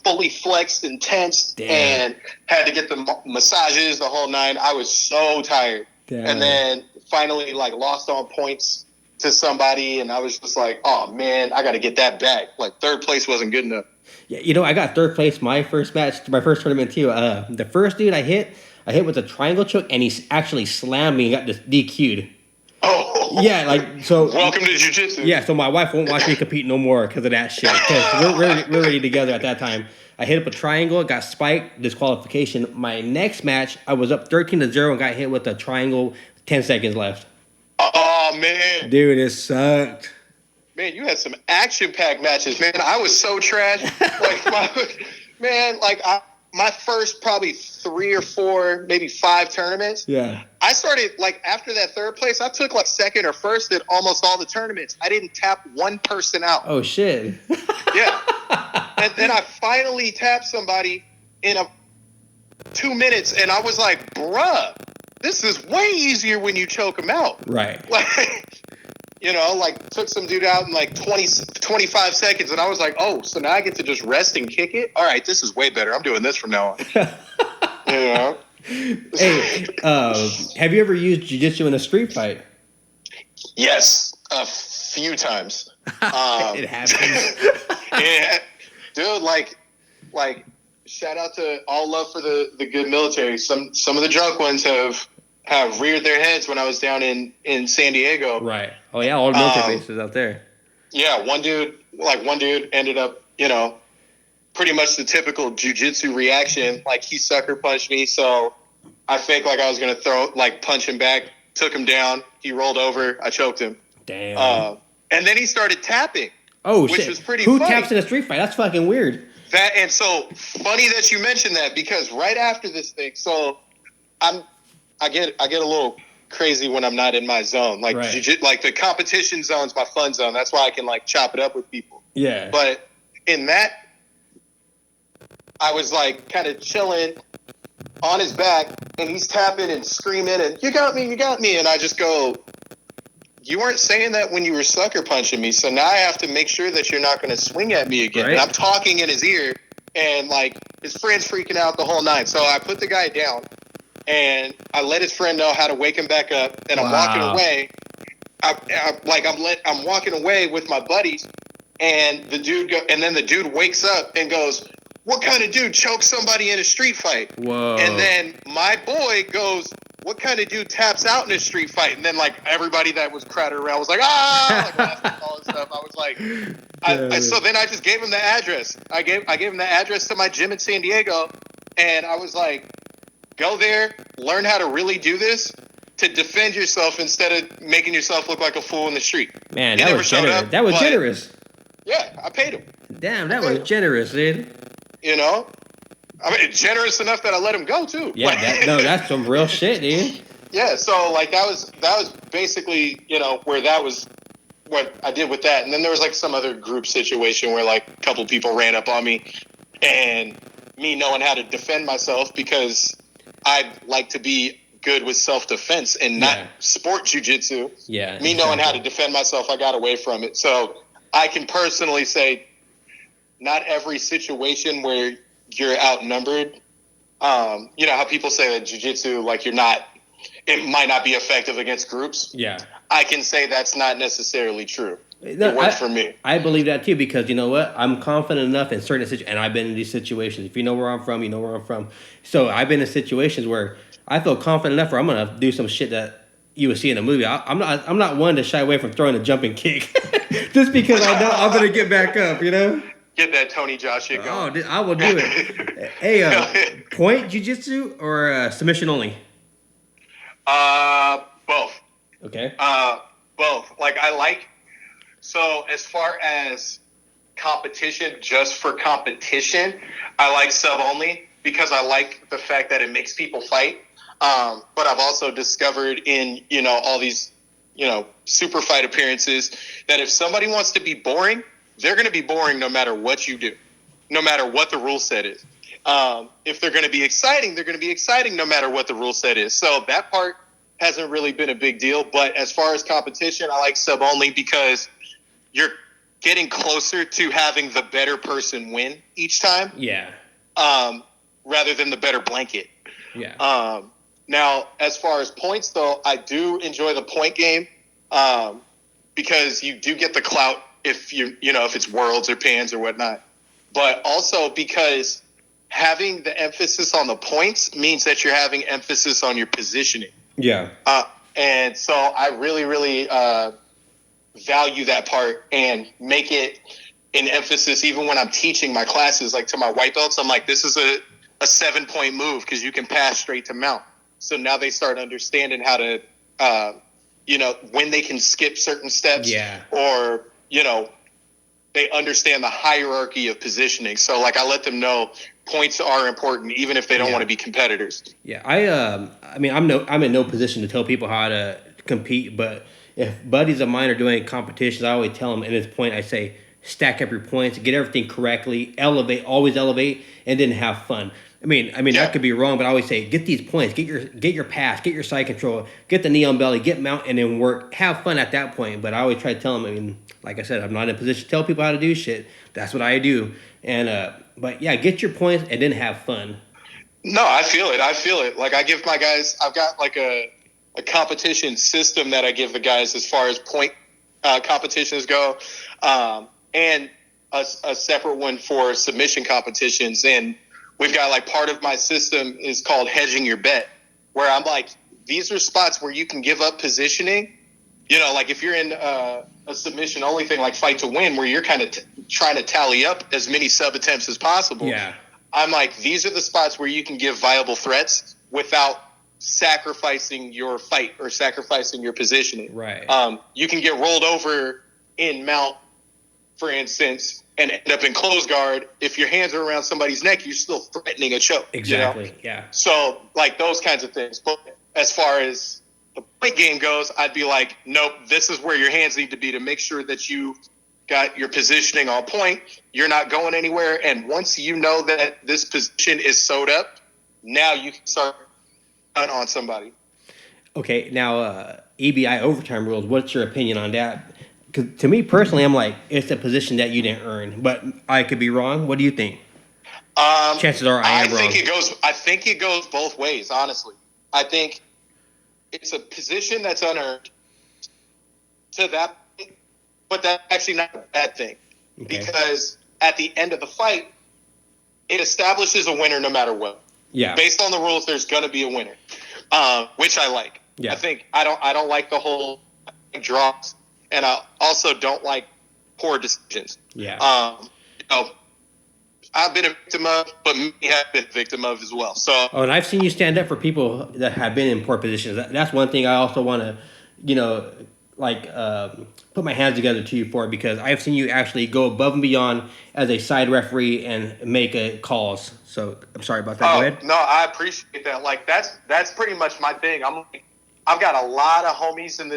fully flexed and tensed. Damn. And had to get the massages, the whole nine. I was so tired. Damn. And then finally lost on points to somebody, and I was just like, oh man, I got to get that back. Third place wasn't good enough. Yeah, I got third place my first match, my first tournament too. The first dude I hit with a triangle choke, and he actually slammed me and got DQ'd. Oh. Yeah, so. Welcome to jiu-jitsu. Yeah, so my wife won't watch me compete no more because of that shit. Because we're already together at that time. I hit up a triangle, got spiked, disqualification. My next match, I was up 13-0 and got hit with a triangle, 10 seconds left. Oh, man. Dude, it sucked. Man, you had some action-packed matches, man. I was so trash. my first probably 3 or 4, maybe 5 tournaments. Yeah. I started like after that third place, I took like second or first at almost all the tournaments. I didn't tap one person out. Oh shit. Yeah. And then I finally tapped somebody in 2 minutes, and I was like, bruh, this is way easier when you choke them out. Right. Like, you know, like took some dude out in like 25 seconds, and I was like, oh, so now I get to just rest and kick it? All right, this is way better. I'm doing this from now on. You know? Hey, have you ever used jiu-jitsu in a street fight? Yes, a few times. It happens. Yeah, dude, like, shout out to all love for the good military. Some of the drunk ones have reared their heads when I was down in San Diego. Right. Oh yeah, all the military bases out there. Yeah, one dude ended up, you know, pretty much the typical jiu-jitsu reaction. Like, he sucker punched me, so I faked like I was gonna punch him back. Took him down. He rolled over. I choked him. Damn. And then he started tapping. Oh which shit! Was pretty Who funny. taps in a street fight? That's fucking weird. And so funny that you mentioned that, because right after this thing, so I get a little crazy when I'm not in my zone. Like, right. Like the competition zone's my fun zone. That's why I can like chop it up with people. Yeah. But in that, I was like kind of chilling on his back, and he's tapping and screaming, and you got me. And I just go, you weren't saying that when you were sucker punching me, so now I have to make sure that you're not going to swing at me again. Right. And I'm talking in his ear, and like his friend's freaking out the whole night. So I put the guy down, and I let his friend know how to wake him back up, and I'm walking away. I'm walking away with my buddies, and the dude wakes up and goes, "What kind of dude chokes somebody in a street fight?" Whoa. And then my boy goes, "What kind of dude taps out in a street fight?" And then like everybody that was crowded around was like, like laughing and all this stuff. I was like, so then I just gave him the address. I gave him the address to my gym in San Diego, and I was like, go there, learn how to really do this to defend yourself instead of making yourself look like a fool in the street. Man, that was generous. That was generous. Yeah, I paid him. Damn, that was generous, dude. You know? I mean, generous enough that I let him go too. Yeah, that's some real shit, dude. Yeah, so like that was basically, you know, where that was what I did with that. And then there was like some other group situation where like a couple people ran up on me, and me knowing how to defend myself, because I like to be good with self-defense and not sport jiu-jitsu. Yeah. Me knowing how to defend myself, I got away from it. So I can personally say not every situation where you're outnumbered. You know how people say that jiu-jitsu, like it might not be effective against groups. Yeah. I can say that's not necessarily true. It worked for me. I believe that too, because you know what? I'm confident enough in certain situations, and I've been in these situations. If you know where I'm from, you know where I'm from. So I've been in situations where I feel confident enough where I'm gonna do some shit that you would see in a movie. I'm not one to shy away from throwing a jumping kick, just because I know I'm gonna get back up. You know. Get that Tony Josh shit going. Oh, I will do it. Hey, point jiu-jitsu or submission only? Both. Okay. Both. So as far as competition, just for competition, I like sub only because I like the fact that it makes people fight. But I've also discovered in, you know, all these, you know, super fight appearances that if somebody wants to be boring, they're going to be boring no matter what you do, no matter what the rule set is. If they're going to be exciting, they're going to be exciting no matter what the rule set is. So that part hasn't really been a big deal. But as far as competition, I like sub only because you're getting closer to having the better person win each time. Yeah. Rather than the better blanket. Yeah. Now, as far as points, though, I do enjoy the point game because you do get the clout if if it's worlds or pans or whatnot. But also because having the emphasis on the points means that you're having emphasis on your positioning. Yeah. And so I really, really value that part and make it an emphasis even when I'm teaching my classes, like to my white belts. I'm like, this is a 7-point move because you can pass straight to mount. So now they start understanding how to, when they can skip certain steps. Yeah. Or, they understand the hierarchy of positioning. So, like, I let them know points are important, even if they don't want to be competitors. Yeah, I mean, I'm in no position to tell people how to compete, but if buddies of mine are doing competitions, I always tell them at this point, I say, stack up your points, get everything correctly, always elevate, and then have fun. I mean that could be wrong, but I always say, get these points, get your pass, get your side control, get the knee on belly, get mount, and then work, have fun at that point. But I always try to tell them. I mean, like I said, I'm not in a position to tell people how to do shit. That's what I do, and but yeah, get your points and then have fun. No, I feel it. Like I give my guys, I've got like a competition system that I give the guys as far as point competitions go, and a separate one for submission competitions. And we've got like part of my system is called hedging your bet, where I'm like, these are spots where you can give up positioning. You know, like if you're in a submission only thing like fight to win, where you're kind of trying to tally up as many sub attempts as possible. Yeah. I'm like, these are the spots where you can give viable threats without sacrificing your fight or sacrificing your positioning. Right. You can get rolled over in mount, for instance, and end up in close guard. If your hands are around somebody's neck, you're still threatening a choke. Exactly. You know? Yeah. So, like those kinds of things. But as far as the point game goes, I'd be like, nope, this is where your hands need to be to make sure that you got your positioning on point. You're not going anywhere. And once you know that this position is sewed up, now you can start on somebody. Okay, now EBI overtime rules. What's your opinion on that? Because to me personally, I'm like, it's a position that you didn't earn, but I could be wrong. What do you think? Chances are I am wrong. I think it goes both ways. Honestly, I think it's a position that's unearned to that. But that's actually not a bad thing, because at the end of the fight, it establishes a winner no matter what. Yeah. Based on the rules, there's going to be a winner, which I like. Yeah. I don't like the whole draws, and I also don't like poor decisions. Yeah. I've been a victim of, but many have been a victim of as well. So. Oh, and I've seen you stand up for people that have been in poor positions. That's one thing I also want to, put my hands together to you for, because I've seen you actually go above and beyond as a side referee and make calls. So I'm sorry about that. Go ahead. No, I appreciate that. Like that's pretty much my thing. I've got a lot of homies in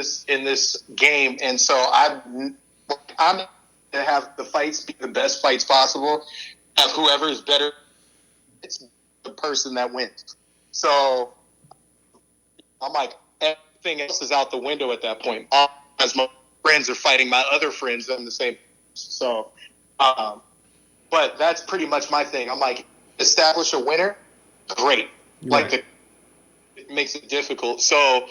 this game, and so I'm to have the fights be the best fights possible. Have whoever is better, it's the person that wins. So I'm like, everything else is out the window at that point. As my friends are fighting my other friends in the same. So, but that's pretty much my thing. I'm like, establish a winner, great. Right. It makes it difficult. So,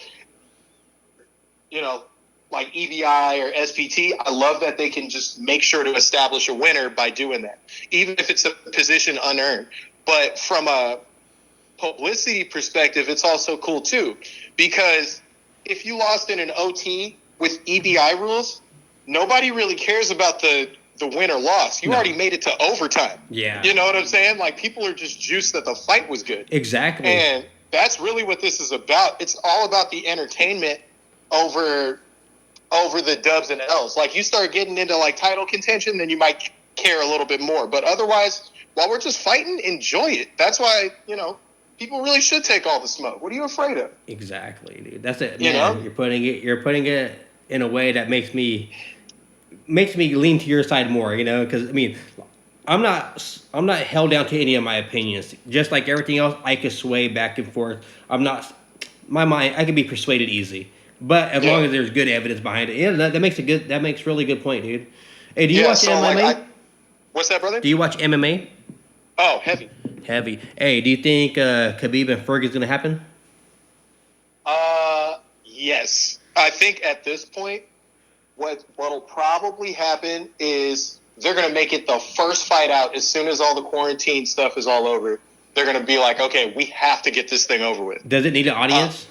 like EBI or SPT, I love that they can just make sure to establish a winner by doing that, even if it's a position unearned. But from a publicity perspective, it's also cool too, because if you lost in an OT with EBI rules, nobody really cares about the win or loss. You already made it to overtime. Yeah. You know what I'm saying? Like, people are just juiced that the fight was good. Exactly. And that's really what this is about. It's all about the entertainment over the dubs and L's. Like, you start getting into like title contention, then you might care a little bit more. But otherwise, while we're just fighting, enjoy it. That's why, people really should take all the smoke. What are you afraid of? Exactly, dude. That's it, man. You're putting it in a way that makes me lean to your side more, because I'm not held down to any of my opinions. Just like everything else, I could sway back and forth. My mind, I can be persuaded easy. But as long as there's good evidence behind it, that makes really good point, dude. Hey, do you watch MMA? What's that, brother? Do you watch MMA? Oh, heavy. Hey, do you think Khabib and Ferguson's gonna happen? Yes. I think at this point, what'll probably happen is they're gonna make it the first fight out as soon as all the quarantine stuff is all over. They're gonna be like, okay, we have to get this thing over with. Does it need an audience?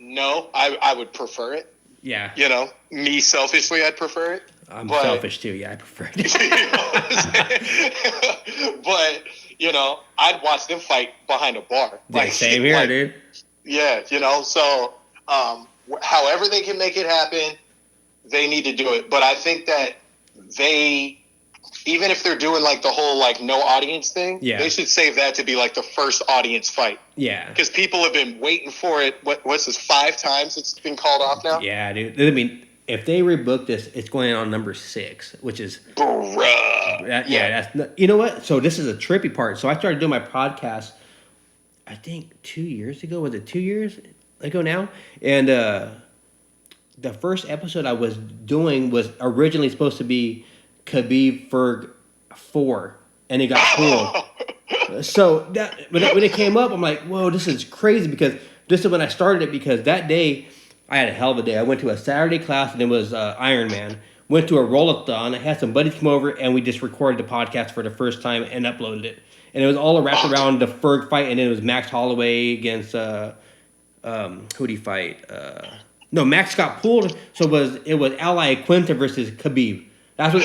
No, I would prefer it. Yeah. Me selfishly, I'd prefer it. I'm selfish too. Yeah, I prefer it. But, I'd watch them fight behind a bar. Like, same here, dude. Yeah, so however they can make it happen, they need to do it. But I think that even if they're doing like the whole like no audience thing, Yeah. they should save that to be like the first audience fight. Yeah. Because people have been waiting for it. What's this? 5 times it's been called off now. Yeah, dude. I mean, if they rebook this, it's going on number 6, which is Bruh. that's you know what? So this is a trippy part. So I started doing my podcast, I think 2 years ago. Was it 2 years ago now? And the first episode I was doing was originally supposed to be Khabib Ferg 4, and it got pulled. So that when it came up, I'm like, whoa, this is crazy, because this is when I started it, because that day I had a hell of a day. I went to a Saturday class, and it was Iron Man. Went to a roll-a-thon. I had some buddies come over, and we just recorded the podcast for the first time and uploaded it. And it was all wrapped around the Ferg fight, and then it was Max Holloway against who'd he fight? No, Max got pulled, so it was Ally Quinta versus Khabib. That's what.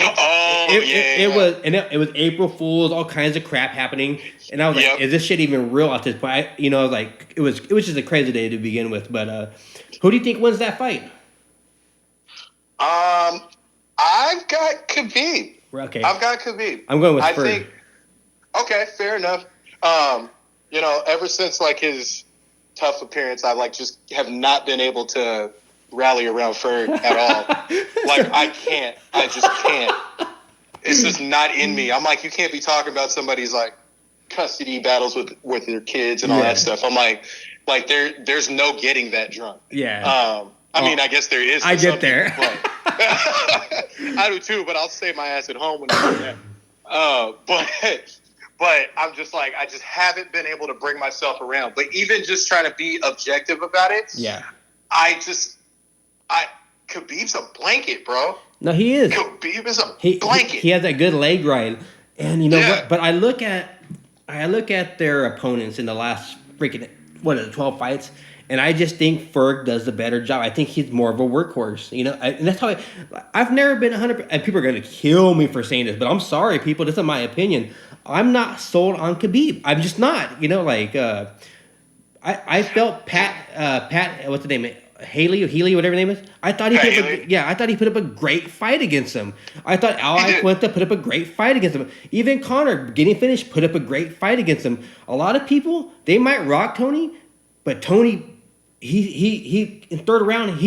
It was, and it was April Fools, all kinds of crap happening, and I was like, "Is this shit even real at this point?" I was like, it was just a crazy day to begin with. But who do you think wins that fight? I've got Khabib. Okay, I've got Khabib. I'm going with Ferg. Okay, fair enough. Ever since like his tough appearance, I like just have not been able to rally around Ferg at all. Like I just can't. It's just not in me. I'm like, you can't be talking about somebody's like custody battles with their kids and all that stuff. I'm like there's no getting that drunk. Yeah. I mean, I guess there is. I get there. I do too, but I'll stay my ass at home when I do that. But I'm just like, I just haven't been able to bring myself around. But even just trying to be objective about it, Yeah. Khabib's a blanket, bro. No, he is. Khabib is a He blanket. has that good leg ride, and you know what? But I look at their opponents in the last freaking 12 fights, and I just think Ferg does the better job. I think he's more of a workhorse, and that's how I've never been 100%. And people are going to kill me for saying this, but I'm sorry, people. This is my opinion. I'm not sold on Khabib. I'm just not. I felt Pat. What's the name? Healy, whatever his name is. I thought he put up a great fight against him. I thought Ally Quinta put up a great fight against him. Even Conor, getting finished, put up a great fight against him. A lot of people, they might rock Tony, but Tony, he in third round,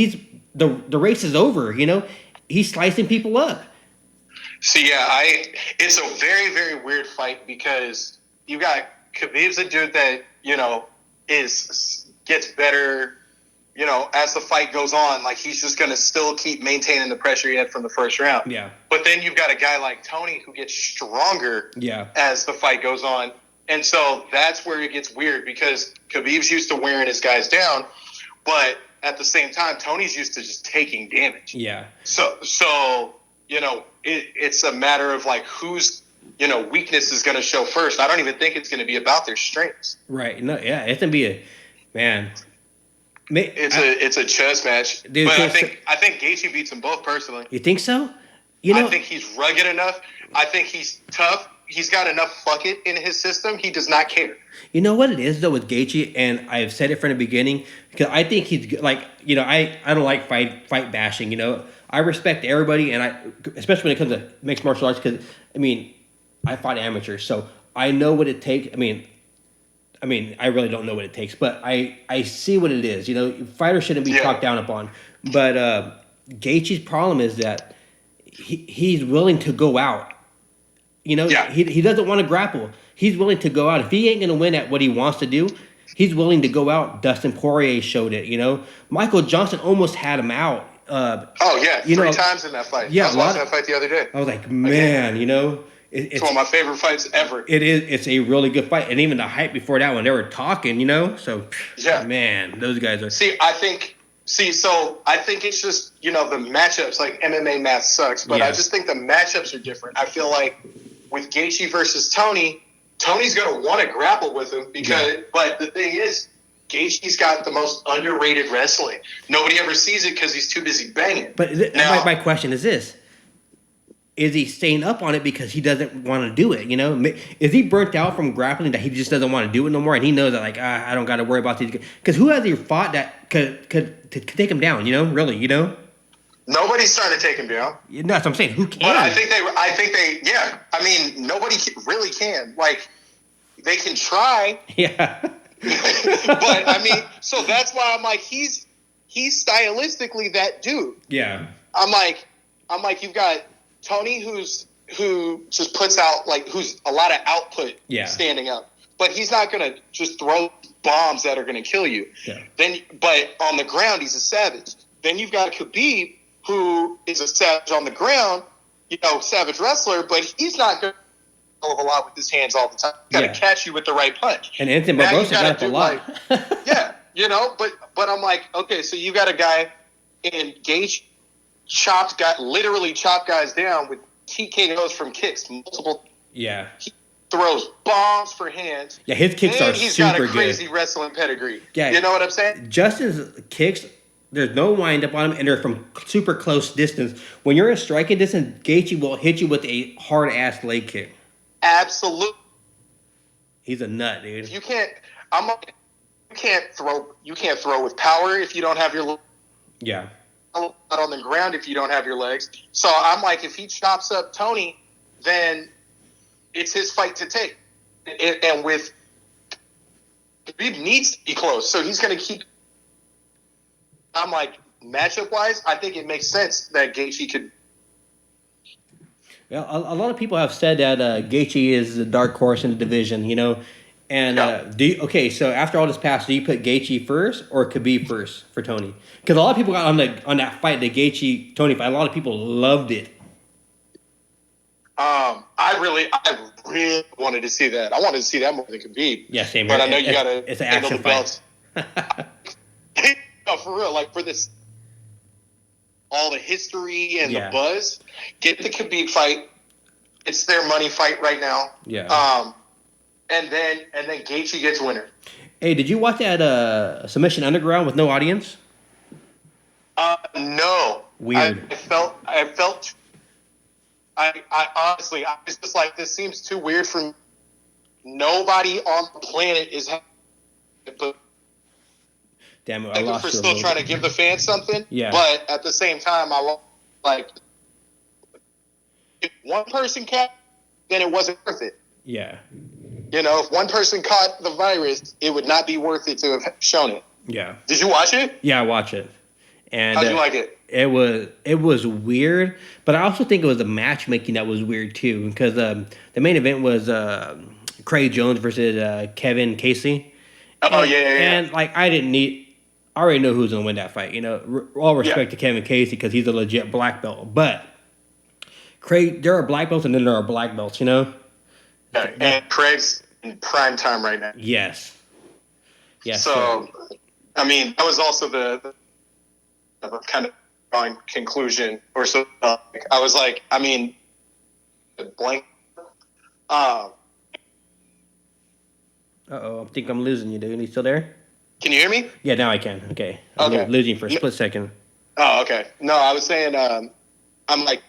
the race is over. He's slicing people up. See, it's a very, very weird fight because you got Khabib's a dude that gets better. As the fight goes on, like he's just gonna still keep maintaining the pressure he had from the first round. Yeah. But then you've got a guy like Tony who gets stronger. Yeah. As the fight goes on, and so that's where it git's weird because Khabib's used to wearing his guys down, but at the same time, Tony's used to just taking damage. Yeah. So it's a matter of like whose weakness is going to show first. I don't even think it's going to be about their strengths. Right. No. Yeah. It's gonna be a man. It's a chess match, dude, but I think Gaethje beats them both personally. You think so? I think he's rugged enough. I think he's tough. He's got enough fuck it in his system. He does not care. You know what it is though with Gaethje, and I've said it from the beginning because I think he's like I don't like fight bashing. I respect everybody, and especially when it comes to mixed martial arts because I fought amateurs, so I know what it takes. I really don't know what it takes, but I see what it is. Fighters shouldn't be talked down upon. But Gaethje's problem is that he's willing to go out. He doesn't want to grapple. He's willing to go out. If he ain't going to win at what he wants to do, he's willing to go out. Dustin Poirier showed it. Michael Johnson almost had him out. Three times in that fight. Yeah, I was watching that fight the other day. I was like, man, It's one of my favorite fights ever. It is. It's a really good fight, and even the hype before that when they were talking, So man, those guys are. I think it's just the matchups. Like MMA math sucks, but I just think the matchups are different. I feel like with Gaethje versus Tony, Tony's going to want to grapple with him but the thing is, Gaethje's got the most underrated wrestling. Nobody ever sees it because he's too busy banging. But my question is this. Is he staying up on it because he doesn't want to do it? Is he burnt out from grappling that he just doesn't want to do it no more? And he knows that I don't got to worry about these guys. Because who has he fought that could take him down? Really. Nobody's trying to take him down. No, that's what I'm saying. Who can? But I think they. Yeah. I mean, nobody really can. Like, they can try. Yeah. But I mean, so that's why I'm like, he's stylistically that dude. Yeah. I'm like, you've got Tony who just puts out, like, who's a lot of output standing up, but he's not gonna just throw bombs that are gonna kill you. Yeah. But on the ground, he's a savage. Then you've got Khabib, who is a savage on the ground, savage wrestler, but he's not going to do a lot with his hands all the time. He's got to catch you with the right punch. And Anthony Barbosa got up a lot. But I'm like, okay, so you got a guy in Gage literally chopped guys down with TKOs from kicks, multiple. Yeah. He throws bombs for hands. Yeah, his kicks are super good. He's got a crazy wrestling pedigree. Yeah. You know what I'm saying? Justin's kicks, there's no wind up on them, and they're from super close distance. When you're in striking distance, Gaethje will hit you with a hard ass leg kick. Absolutely. He's a nut, dude. You can't throw with power if you don't have your. Yeah. Not on the ground if you don't have your legs. So I'm like, if he chops up Tony, then it's his fight to take. And with Khabib needs to be close, so he's going to keep. I'm like, matchup-wise, I think it makes sense that Gaethje could. Well, a lot of people have said that Gaethje is the dark horse in the division, And so after all this passed, do you put Gaethje first or Khabib first for Tony? Because a lot of people got on that fight, the Gaethje Tony fight. A lot of people loved it. I really wanted to see that. I wanted to see that more than Khabib. Yeah, same here. But I know you got to. It's an action fight. No, for real. Like, for this, all the history and the buzz, get the Khabib fight. It's their money fight right now. Yeah. And then Gaethje gets winner. Hey, did you watch that Submission Underground with no audience? No. Weird. I felt. I honestly, I was just like, this seems too weird for me. Nobody on the planet is. Damn it! I lost. We're still trying to give the fans something. Yeah. But at the same time, if one person caught, then it wasn't worth it. Yeah. If one person caught the virus, it would not be worth it to have shown it. Yeah. Did you watch it? Yeah, I watched it. And how'd you like it? It was weird, but I also think it was the matchmaking that was weird too, because the main event was Craig Jones versus Kevin Casey. And like I already know who's gonna win that fight. All respect to Kevin Casey because he's a legit black belt, but Craig, there are black belts and then there are black belts. And Craig's in prime time right now. Yes. So, I mean, that was also the kind of drawing conclusion or so. I was like, I mean, blank. I think I'm losing you, dude. Are you still there? Can you hear me? Yeah, now I can. Okay. I'm losing you for a split second. Oh, okay. No, I was saying, I'm like,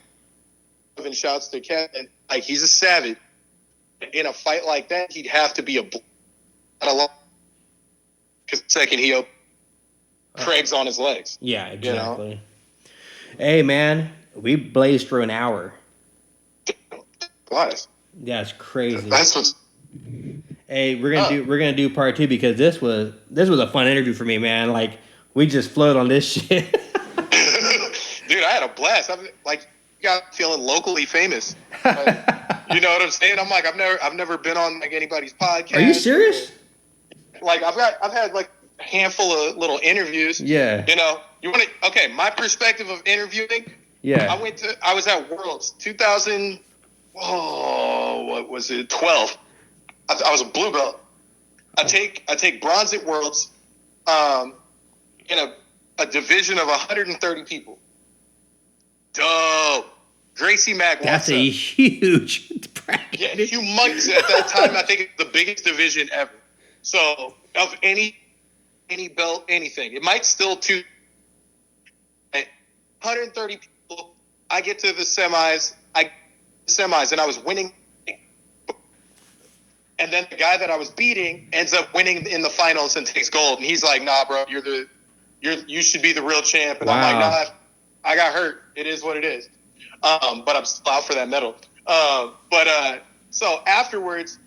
giving shouts to Kevin. Like, he's a savage. In a fight like that, he'd have to be because the second he opened, Craig's on his legs. Yeah, exactly. Hey, man, we blazed for an hour. What? That's crazy. That's what's. Hey, we're gonna do part 2 because this was a fun interview for me, man. Like, we just float on this shit. Dude, I had a blast. I'm like, got feeling locally famous. You know what I'm saying? I'm like, I've never been on like anybody's podcast. Are you serious? Like, I've had like a handful of little interviews. Yeah. You want to? Okay, my perspective of interviewing. Yeah. I was at Worlds 2000. Oh, what was it? 12. I was a blue belt. I take bronze at Worlds, in a division of 130 people. Dope. Gracie Mack. That's a huge bracket. Yeah, humongous at that time. I think it's the biggest division ever. So of any belt, anything, it might still 130 people. I get to the semis. And I was winning. And then the guy that I was beating ends up winning in the finals and takes gold. And he's like, "Nah, bro, you should be the real champ." And wow. I'm like, "Nah, I got hurt. It is what it is. But I'm still out for that medal. So afterwards,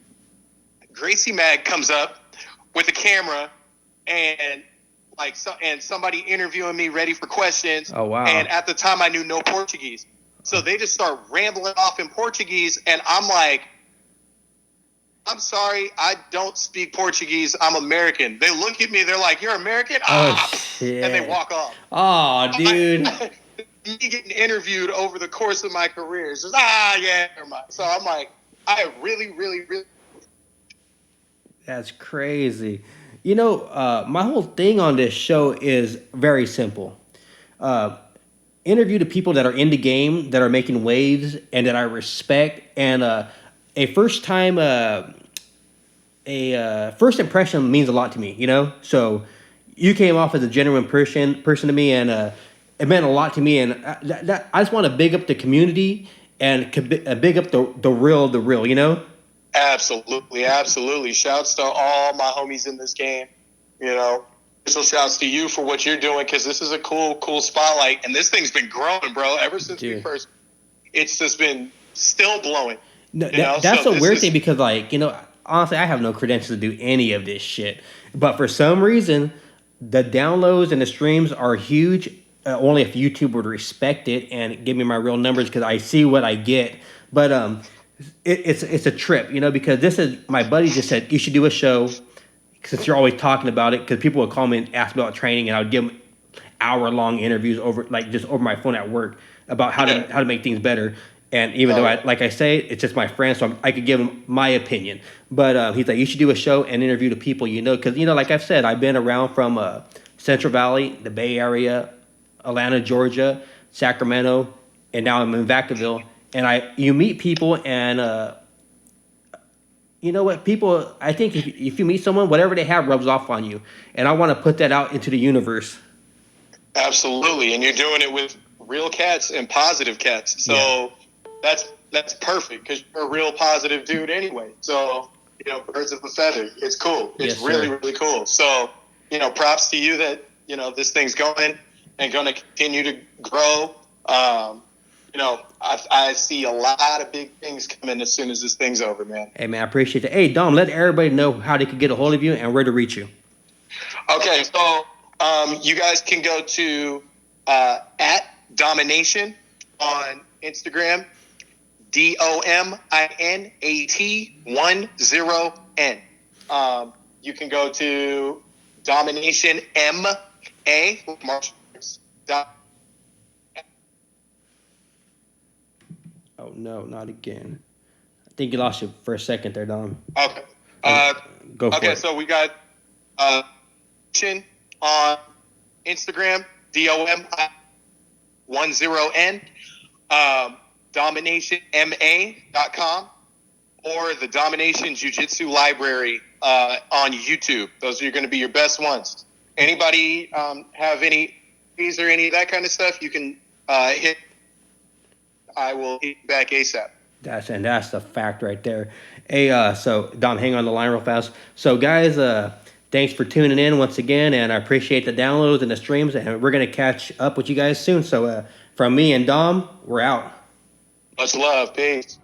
Gracie Mag comes up with a camera and somebody interviewing me, ready for questions. Oh, wow. And at the time, I knew no Portuguese, so they just start rambling off in Portuguese, and I'm like, I'm sorry, I don't speak Portuguese. I'm American. They look at me, they're like, you're American? Shit. And they walk off. Oh, dude. Me getting interviewed over the course of my career is just, yeah, never mind. So I'm like, I really, really, really. That's crazy. You know, my whole thing on this show is very simple. Interview the people that are in the game, that are making waves, and that I respect. And a first time, first impression means a lot to me. You know, so you came off as a genuine person to me, and it meant a lot to me. And I just want to big up the community and big up the real. You know. Absolutely, absolutely. Shouts to all my homies in this game. You know, special shouts to you for what you're doing, because this is a cool spotlight, and this thing's been growing, bro. Ever since we first, it's just been still blowing. No, that's a weird thing, because, like, you know, honestly, I have no credentials to do any of this shit, but for some reason, the downloads and the streams are huge. Only if YouTube would respect it and give me my real numbers, because I see what I get. But it's a trip, you know, because this is, my buddy just said you should do a show, since you're always talking about it, because people would call me and ask me about training, and I would give them hour-long interviews over my phone at work about how to make things better. And even though like I say, it's just my friend, so I could give him my opinion. But he's like, you should do a show and interview the people, you know, because, you know, like I've said, I've been around from Central Valley, the Bay Area, Atlanta, Georgia, Sacramento, and now I'm in Vacaville. And you meet people, and you know what? People, I think if you meet someone, whatever they have rubs off on you. And I want to put that out into the universe. Absolutely. And you're doing it with real cats and positive cats. So that's perfect, because you're a real positive dude anyway. So, you know, birds of a feather. It's cool. It's really, really cool. So, you know, props to you that, you know, this thing's going and going to continue to grow. You know, I see a lot of big things coming as soon as this thing's over, man. Hey, man, I appreciate that. Hey, Dom, let everybody know how they can get a hold of you and where to reach you. Okay, so you guys can go to at Domination on Instagram, DOMINAT10N. You can go to Domination MA, martial arts. Oh, no, not again. I think you lost you for a second there, Dom. Okay. Go for it. Okay, so we got on Instagram, DOMINAT10N, DominationMA.com, or the Domination Jiu-Jitsu Library on YouTube. Those are going to be your best ones. Anybody have any fees or any of that kind of stuff, you can hit. I will hit back ASAP. That's the fact right there. Hey, so Dom, hang on the line real fast. So guys, thanks for tuning in once again, and I appreciate the downloads and the streams, and we're gonna catch up with you guys soon. So from me and Dom, we're out. Much love. Peace.